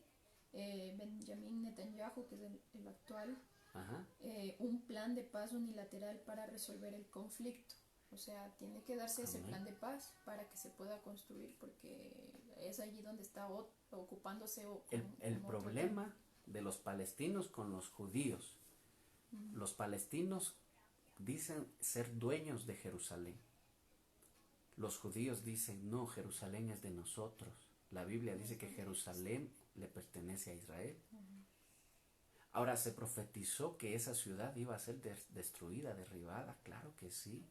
Benjamin Netanyahu, que es el actual, un plan de paz unilateral para resolver el conflicto. O sea, tiene que darse ese plan de paz para que se pueda construir, porque es allí donde está ocupándose el problema de los palestinos con los judíos. Los palestinos dicen ser dueños de Jerusalén. Los judíos dicen, no, Jerusalén es de nosotros. La Biblia dice que Jerusalén le pertenece a Israel. Ahora, ¿se profetizó que esa ciudad iba a ser destruida, derribada? Claro que sí.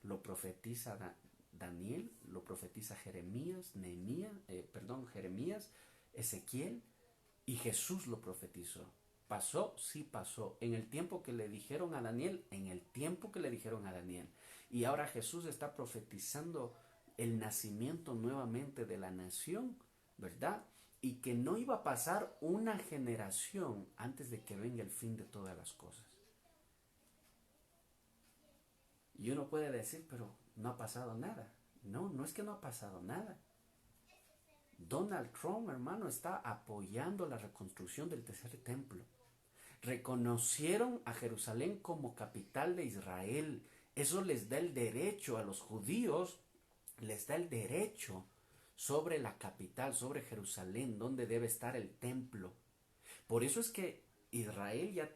Lo profetiza Daniel, lo profetiza Jeremías, Jeremías, Ezequiel, y Jesús lo profetizó. ¿Pasó? Sí pasó. En el tiempo que le dijeron a Daniel, Y ahora Jesús está profetizando el nacimiento nuevamente de la nación, ¿verdad? Y que no iba a pasar una generación antes de que venga el fin de todas las cosas. Y uno puede decir, pero no ha pasado nada. No, no es que no ha pasado nada. Donald Trump, hermano, está apoyando la reconstrucción del tercer templo. Reconocieron a Jerusalén como capital de Israel. Eso les da el derecho a los judíos, les da el derecho sobre la capital, sobre Jerusalén, donde debe estar el templo. Por eso es que Israel ya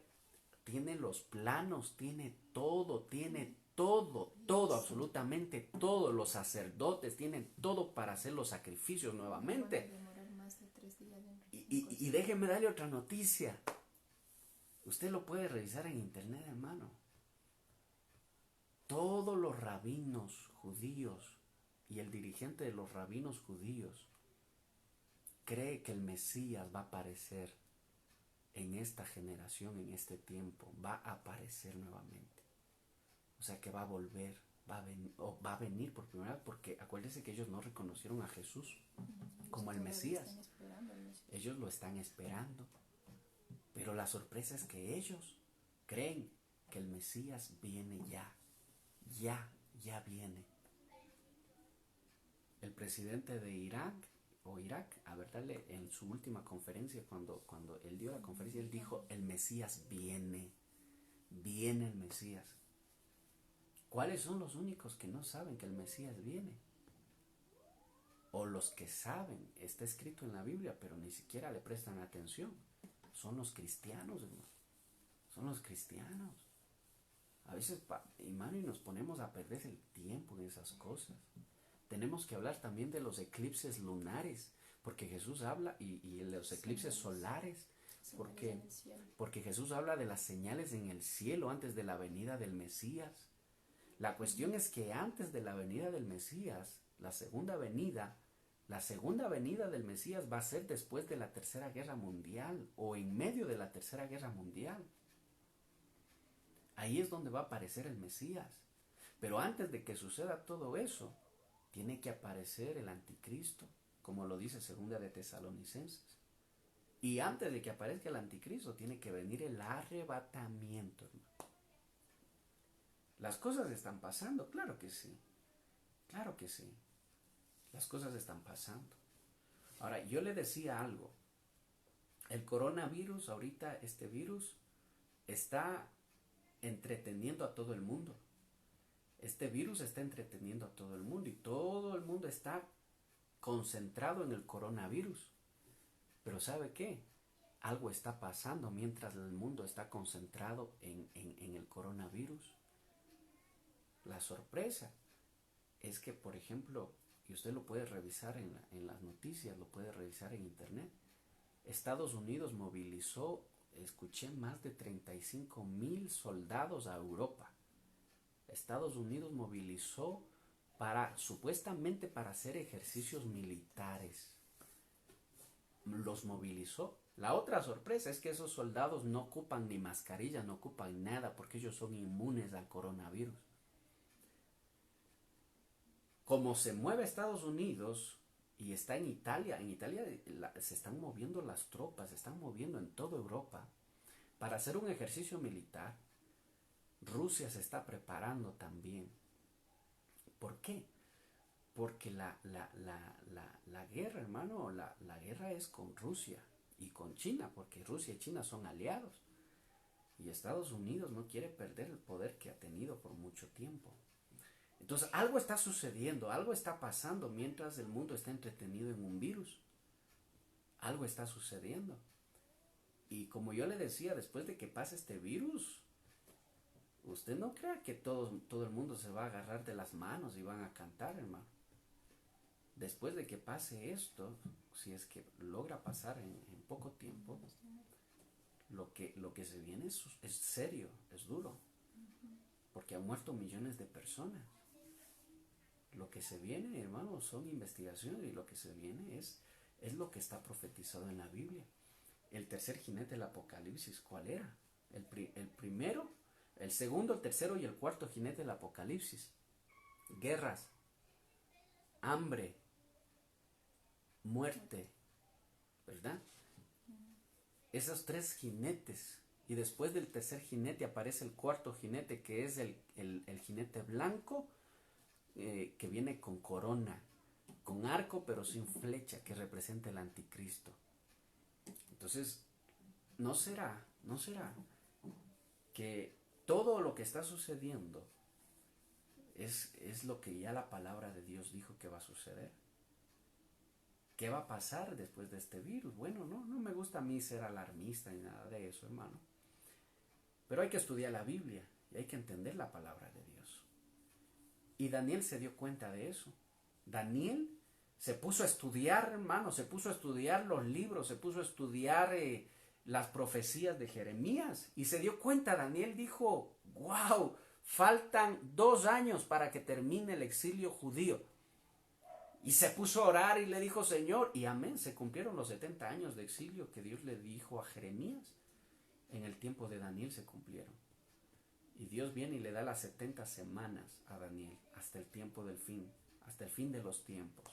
tiene los planos, tiene todo, absolutamente todo. Los sacerdotes tienen todo para hacer los sacrificios nuevamente. Y déjeme darle otra noticia. Usted lo puede revisar en internet, hermano. Todos los rabinos judíos y el dirigente de los rabinos judíos cree que el Mesías va a aparecer en esta generación, en este tiempo. Va a aparecer nuevamente. O sea que va a volver, va a venir por primera vez, porque acuérdense que ellos no reconocieron a Jesús como el Mesías. Ellos lo están esperando. Pero la sorpresa es que ellos creen que el Mesías viene ya viene. El presidente de Irak, a verdad, en su última conferencia, cuando él dio la conferencia, él dijo, el Mesías viene el Mesías. ¿Cuáles son los únicos que no saben que el Mesías viene? O los que saben, está escrito en la Biblia, pero ni siquiera le prestan atención. Son los cristianos, hermano. Son los cristianos. A veces, hermano, y nos ponemos a perder el tiempo en esas cosas. Tenemos que hablar también de los eclipses lunares, porque Jesús habla, y los eclipses solares, porque Jesús habla de las señales en el cielo antes de la venida del Mesías. La cuestión es que antes de la venida del Mesías, la segunda venida del Mesías va a ser después de la Tercera Guerra Mundial, o en medio de la Tercera Guerra Mundial. Ahí es donde va a aparecer el Mesías. Pero antes de que suceda todo eso, tiene que aparecer el anticristo, como lo dice Segunda de Tesalonicenses. Y antes de que aparezca el anticristo, tiene que venir el arrebatamiento, hermano. Las cosas están pasando, claro que sí. Claro que sí. Las cosas están pasando. Ahora, yo le decía algo. El coronavirus, ahorita este virus, está entreteniendo a todo el mundo. Este virus está entreteniendo a todo el mundo y todo el mundo está concentrado en el coronavirus. Pero ¿sabe qué? Algo está pasando mientras el mundo está concentrado en el coronavirus. La sorpresa es que, por ejemplo, y usted lo puede revisar en las noticias, lo puede revisar en internet, Estados Unidos movilizó, escuché, más de 35,000 soldados a Europa. Estados Unidos movilizó supuestamente para hacer ejercicios militares. Los movilizó. La otra sorpresa es que esos soldados no ocupan ni mascarillas, no ocupan nada, porque ellos son inmunes al coronavirus. Como se mueve Estados Unidos y está en Italia se están moviendo las tropas, se están moviendo en toda Europa para hacer un ejercicio militar. Rusia se está preparando también. ¿Por qué? Porque la guerra, hermano, la guerra es con Rusia y con China, porque Rusia y China son aliados. Y Estados Unidos no quiere perder el poder que ha tenido por mucho tiempo. Entonces algo está sucediendo, algo está pasando mientras el mundo está entretenido en un virus. Algo está sucediendo. Y como yo le decía, después de que pase este virus, usted no crea que todo el mundo se va a agarrar de las manos y van a cantar, hermano. Después de que pase esto, si es que logra pasar en poco tiempo, lo que se viene es serio, es duro, porque han muerto millones de personas. Lo que se viene, hermano, son investigaciones, y lo que se viene es lo que está profetizado en la Biblia. El tercer jinete del Apocalipsis, ¿cuál era? El primero, el segundo, el tercero y el cuarto jinete del Apocalipsis. Guerras, hambre, muerte, ¿verdad? Esos tres jinetes. Y después del tercer jinete aparece el cuarto jinete, que es el jinete blanco, que viene con corona, con arco pero sin flecha, que representa el anticristo. Entonces, ¿no será que todo lo que está sucediendo es lo que ya la palabra de Dios dijo que va a suceder? ¿Qué va a pasar después de este virus? Bueno, no me gusta a mí ser alarmista ni nada de eso, hermano. Pero hay que estudiar la Biblia y hay que entender la palabra de Dios. Y Daniel se dio cuenta de eso. Daniel se puso a estudiar, hermano, se puso a estudiar los libros, se puso a estudiar las profecías de Jeremías. Y se dio cuenta, Daniel dijo, wow, faltan 2 años para que termine el exilio judío. Y se puso a orar y le dijo, Señor, y amén, se cumplieron los 70 años de exilio que Dios le dijo a Jeremías. En el tiempo de Daniel se cumplieron. Y Dios viene y le da las 70 semanas a Daniel, hasta el tiempo del fin, hasta el fin de los tiempos.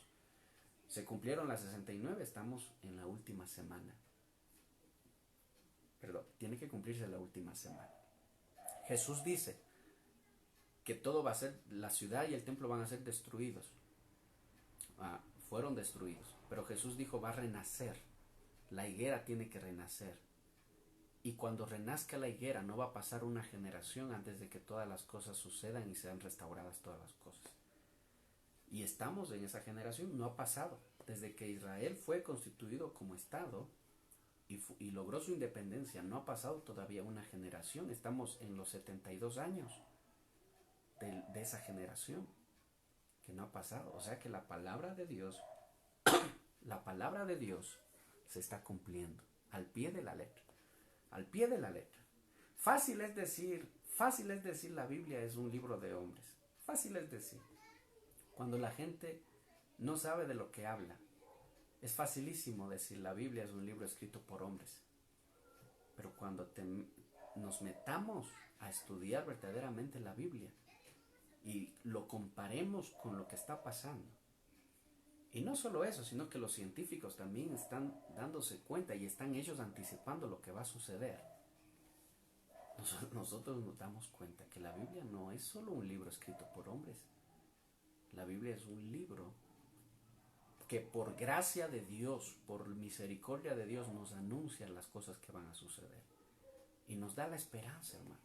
Se cumplieron las 69, estamos en la última semana. Perdón, tiene que cumplirse la última semana. Jesús dice que todo va a ser, la ciudad y el templo van a ser destruidos. Fueron destruidos, pero Jesús dijo, va a renacer. La higuera tiene que renacer. Y cuando renazca la higuera no va a pasar una generación antes de que todas las cosas sucedan y sean restauradas todas las cosas. Y estamos en esa generación, no ha pasado. Desde que Israel fue constituido como Estado y logró su independencia, no ha pasado todavía una generación. Estamos en los 72 años de esa generación que no ha pasado. O sea que la palabra de Dios se está cumpliendo al pie de la letra. Al pie de la letra. Fácil es decir la Biblia es un libro de hombres. Fácil es decir. Cuando la gente no sabe de lo que habla, es facilísimo decir la Biblia es un libro escrito por hombres. Pero cuando nos metamos a estudiar verdaderamente la Biblia y lo comparemos con lo que está pasando, y no solo eso, sino que los científicos también están dándose cuenta y están ellos anticipando lo que va a suceder. Nosotros nos damos cuenta que la Biblia no es solo un libro escrito por hombres. La Biblia es un libro que por gracia de Dios, por misericordia de Dios, nos anuncia las cosas que van a suceder. Y nos da la esperanza, hermano.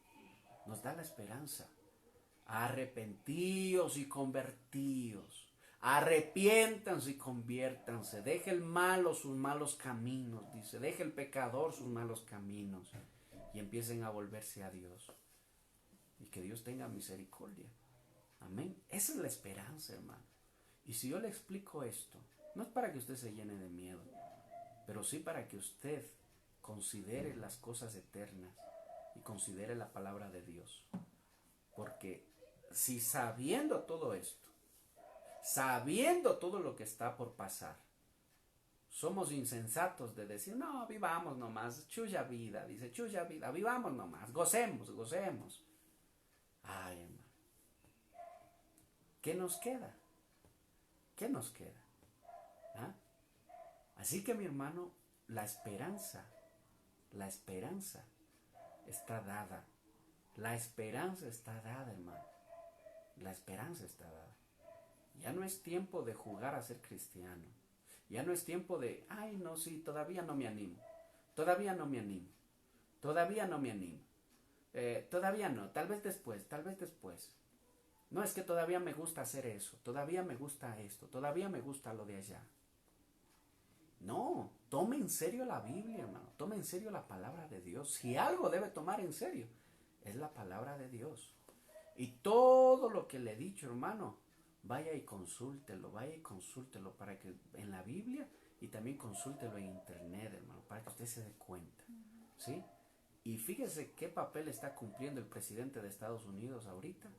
Nos da la esperanza. Arrepentíos y convertíos. Arrepiéntanse y conviértanse. Deje el malo sus malos caminos, dice. Deje el pecador sus malos caminos. Y empiecen a volverse a Dios. Y que Dios tenga misericordia. Amén. Esa es la esperanza, hermano. Y si yo le explico esto, no es para que usted se llene de miedo, pero pero sí para que usted considere las cosas eternas y considere la palabra de Dios. Porque si sabiendo todo esto, sabiendo todo lo que está por pasar, somos insensatos de decir, no, vivamos nomás, chulla vida, dice, chulla vida, vivamos nomás, gocemos, gocemos. Ay, hermano, ¿qué nos queda? ¿Qué nos queda? ¿Ah? Así que mi hermano, la esperanza está dada. La esperanza está dada, hermano. La esperanza está dada. Ya no es tiempo de jugar a ser cristiano. Ya no es tiempo de, ay, no, sí, todavía no me animo. Todavía no me animo. Todavía no me animo. Todavía no, tal vez después, tal vez después. No, es que todavía me gusta hacer eso. Todavía me gusta esto. Todavía me gusta lo de allá. No, tome en serio la Biblia, hermano. Tome en serio la palabra de Dios. Si algo debe tomar en serio, es la palabra de Dios. Y todo lo que le he dicho, hermano, vaya y consúltelo para que en la Biblia y también consúltelo en internet, hermano, para que usted se dé cuenta, ¿sí? Y fíjese qué papel está cumpliendo el presidente de Estados Unidos ahorita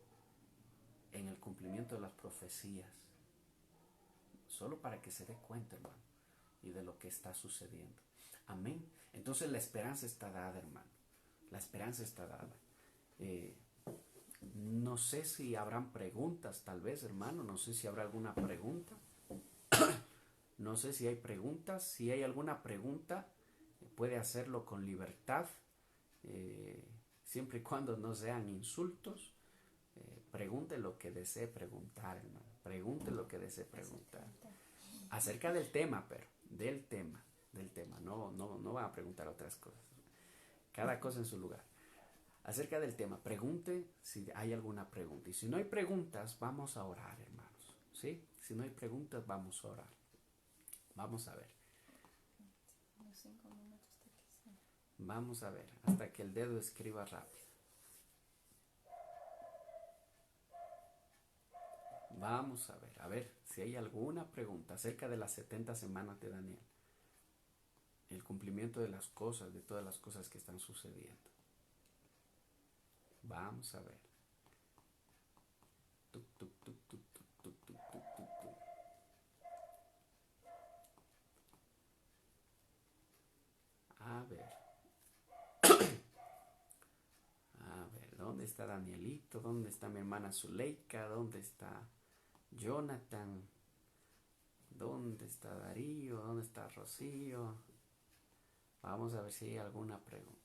en el cumplimiento de las profecías. Solo para que se dé cuenta, hermano, y de lo que está sucediendo. Amén. Entonces la esperanza está dada, hermano. La esperanza está dada. No sé si habrán preguntas, tal vez, hermano. No sé si habrá alguna pregunta. No sé si hay preguntas. Si hay alguna pregunta, puede hacerlo con libertad. Siempre y cuando no sean insultos. Pregunte lo que desee preguntar, hermano. Pregunte lo que desee preguntar. Acerca del tema, pero del tema. No van a preguntar otras cosas. Cada cosa en su lugar. Acerca del tema, pregunte si hay alguna pregunta. Y si no hay preguntas, vamos a orar, hermanos. ¿Sí? Si no hay preguntas, vamos a orar. Vamos a ver. Vamos a ver, hasta que el dedo escriba rápido. Vamos a ver si hay alguna pregunta acerca de las 70 semanas de Daniel. El cumplimiento de las cosas, de todas las cosas que están sucediendo. Vamos a ver. Tuc, tuc, tuc, tuc, tuc, tuc, tuc, tuc, tuc, tuc. A ver. A ver, ¿dónde está Danielito? ¿Dónde está mi hermana Zuleika? ¿Dónde está Jonathan? ¿Dónde está Darío? ¿Dónde está Rocío? Vamos a ver si hay alguna pregunta.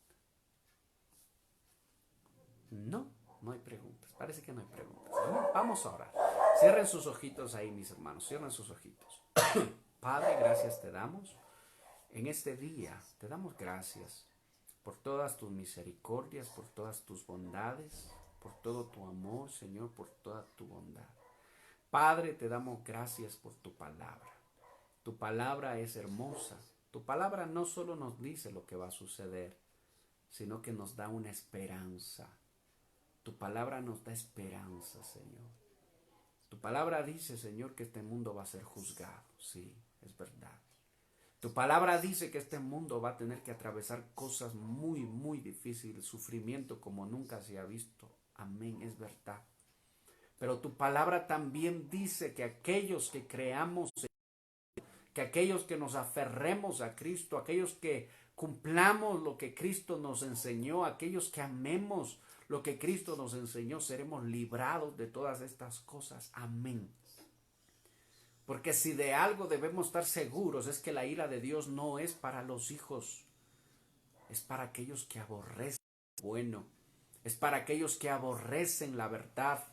No hay preguntas. Parece que no hay preguntas. Vamos a orar. Cierren sus ojitos ahí, mis hermanos. Cierren sus ojitos. Padre, gracias te damos. En este día te damos gracias por todas tus misericordias, por todas tus bondades, por todo tu amor, Señor, por toda tu bondad. Padre, te damos gracias por tu palabra. Tu palabra es hermosa. Tu palabra no solo nos dice lo que va a suceder, sino que nos da una esperanza. Tu palabra nos da esperanza, Señor. Tu palabra dice, Señor, que este mundo va a ser juzgado. Sí, es verdad. Tu palabra dice que este mundo va a tener que atravesar cosas muy, muy difíciles, sufrimiento como nunca se ha visto. Amén, es verdad. Pero tu palabra también dice que aquellos que creamos, que aquellos que nos aferremos a Cristo, aquellos que cumplamos lo que Cristo nos enseñó, aquellos que amemos lo que Cristo nos enseñó, seremos librados de todas estas cosas. Amén. Porque si de algo debemos estar seguros es que la ira de Dios no es para los hijos, es para aquellos que aborrecen lo bueno, es para aquellos que aborrecen la verdad,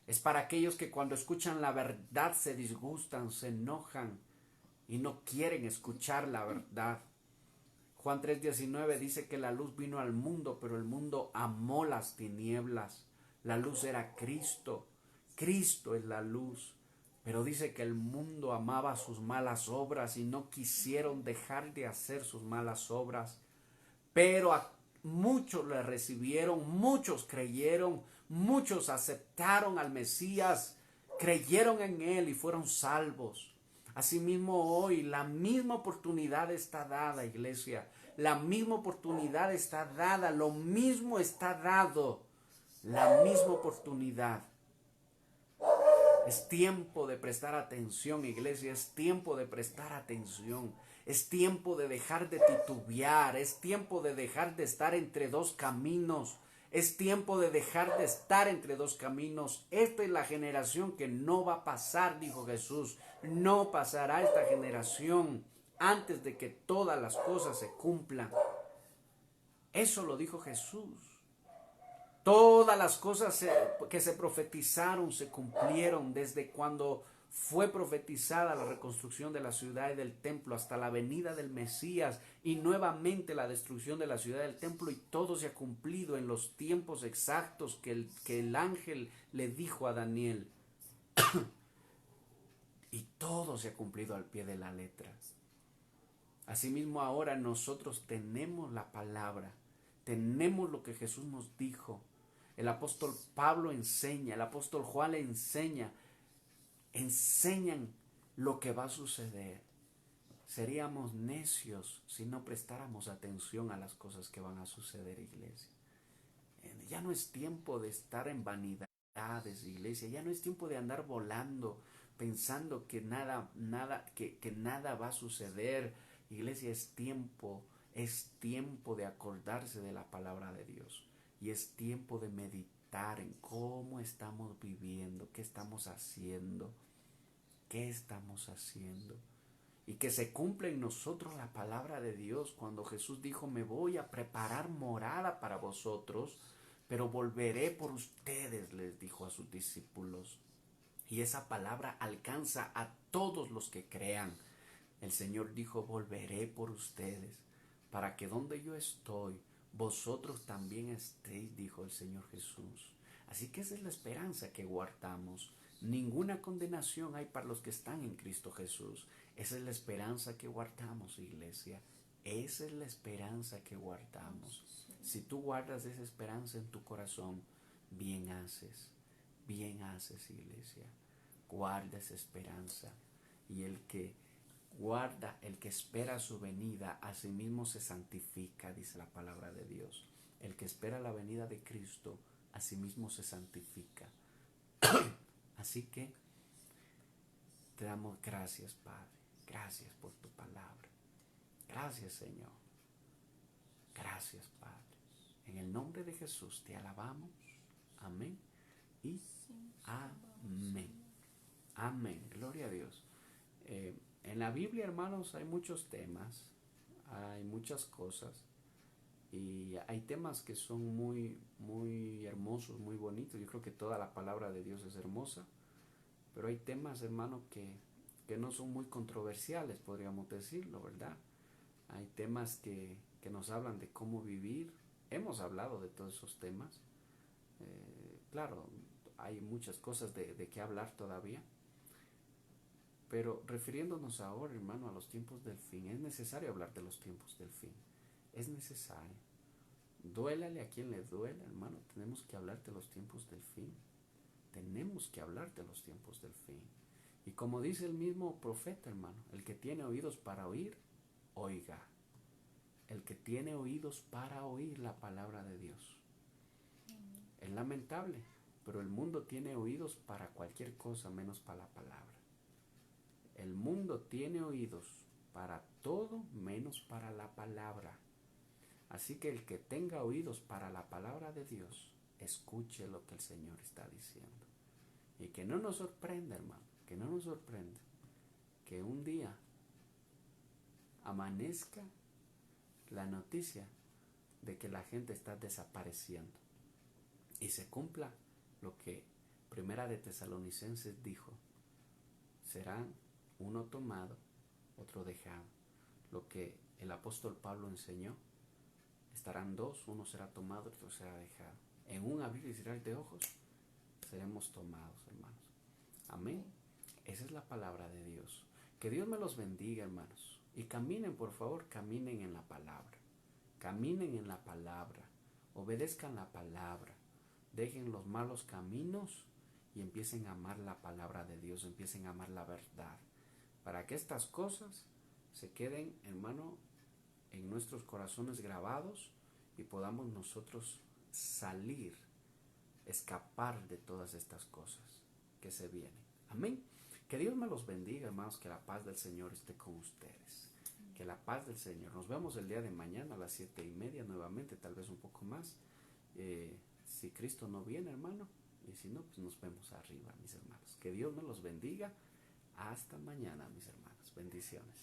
es para aquellos que cuando escuchan la verdad se disgustan, se enojan y no quieren escuchar la verdad. Juan 3:19 dice que la luz vino al mundo, pero el mundo amó las tinieblas. La luz era Cristo. Cristo es la luz. Pero dice que el mundo amaba sus malas obras y no quisieron dejar de hacer sus malas obras. Pero a muchos le recibieron, muchos creyeron, muchos aceptaron al Mesías, creyeron en él y fueron salvos. Asimismo hoy la misma oportunidad está dada, iglesia. La misma oportunidad está dada, lo mismo está dado. La misma oportunidad. Es tiempo de prestar atención, iglesia, es tiempo de prestar atención. Es tiempo de dejar de titubear, es tiempo de dejar de estar entre dos caminos. Es tiempo de dejar de estar entre dos caminos. Esta es la generación que no va a pasar, dijo Jesús. No pasará esta generación antes de que todas las cosas se cumplan. Eso lo dijo Jesús. Todas las cosas que se profetizaron se cumplieron desde cuando fue profetizada la reconstrucción de la ciudad y del templo hasta la venida del Mesías y nuevamente la destrucción de la ciudad y del templo, y todo se ha cumplido en los tiempos exactos que el ángel le dijo a Daniel. Y todo se ha cumplido al pie de la letra. Asimismo ahora nosotros tenemos la palabra, tenemos lo que Jesús nos dijo. El apóstol Pablo enseña, el apóstol Juan le enseñan lo que va a suceder. Seríamos necios si no prestáramos atención a las cosas que van a suceder, iglesia. Ya no es tiempo de estar en vanidades, iglesia. Ya no es tiempo de andar volando pensando que nada va a suceder. Iglesia, es tiempo de acordarse de la palabra de Dios. Y es tiempo de meditar en cómo estamos viviendo, qué estamos haciendo. Y que se cumpla en nosotros la palabra de Dios cuando Jesús dijo: me voy a preparar morada para vosotros, pero volveré por ustedes, les dijo a sus discípulos. Y esa palabra alcanza a todos los que crean. El Señor dijo: volveré por ustedes, para que donde yo estoy, vosotros también estéis, dijo el Señor Jesús. Así que esa es la esperanza que guardamos. Ninguna condenación hay para los que están en Cristo Jesús. Esa es la esperanza que guardamos, iglesia. Esa es la esperanza que guardamos. Si tú guardas esa esperanza en tu corazón, bien haces, iglesia. Guarda esa esperanza. Y el que guarda, el que espera su venida, a sí mismo se santifica, dice la palabra de Dios. El que espera la venida de Cristo, a sí mismo se santifica. Así que te damos gracias, Padre. Gracias por tu palabra. Gracias, Señor. Gracias, Padre. En el nombre de Jesús te alabamos. Amén y amén. Amén. Gloria a Dios. En la Biblia, hermanos, hay muchos temas, hay muchas cosas, y hay temas que son muy, muy hermosos, muy bonitos. Yo creo que toda la palabra de Dios es hermosa, pero hay temas, hermanos, que no son muy controversiales, podríamos decirlo, ¿verdad? Hay temas que nos hablan de cómo vivir. Hemos hablado de todos esos temas. Claro, hay muchas cosas de qué hablar todavía. Pero refiriéndonos ahora, hermano, a los tiempos del fin, es necesario hablar de los tiempos del fin. Es necesario. Duélale a quien le duela, hermano, tenemos que hablar de los tiempos del fin. Tenemos que hablar de los tiempos del fin. Y como dice el mismo profeta, hermano, el que tiene oídos para oír, oiga. El que tiene oídos para oír la palabra de Dios. Es lamentable, pero el mundo tiene oídos para cualquier cosa menos para la palabra. El mundo tiene oídos para todo menos para la palabra. Así que el que tenga oídos para la palabra de Dios, escuche lo que el Señor está diciendo. Y que no nos sorprenda, hermano, que no nos sorprenda que un día amanezca la noticia de que la gente está desapareciendo y se cumpla lo que Primera de Tesalonicenses dijo: serán uno tomado, otro dejado. Lo que el apóstol Pablo enseñó: estarán dos, uno será tomado, otro será dejado. En un abrir y cerrar de ojos seremos tomados, hermanos. Amén. Esa es la palabra de Dios. Que Dios me los bendiga, hermanos. Y caminen, por favor, caminen en la palabra. Caminen en la palabra. Obedezcan la palabra. Dejen los malos caminos y empiecen a amar la palabra de Dios. Empiecen a amar la verdad. para que estas cosas se queden, hermano, en nuestros corazones grabados y podamos nosotros salir, escapar de todas estas cosas que se vienen. Amén. Que Dios me los bendiga, hermanos, que la paz del Señor esté con ustedes. Que la paz del Señor. Nos vemos el día de mañana a las 7:30 nuevamente, tal vez un poco más. Si Cristo no viene, hermano, y si no, pues nos vemos arriba, mis hermanos. Que Dios me los bendiga. Hasta mañana, mis hermanos. Bendiciones.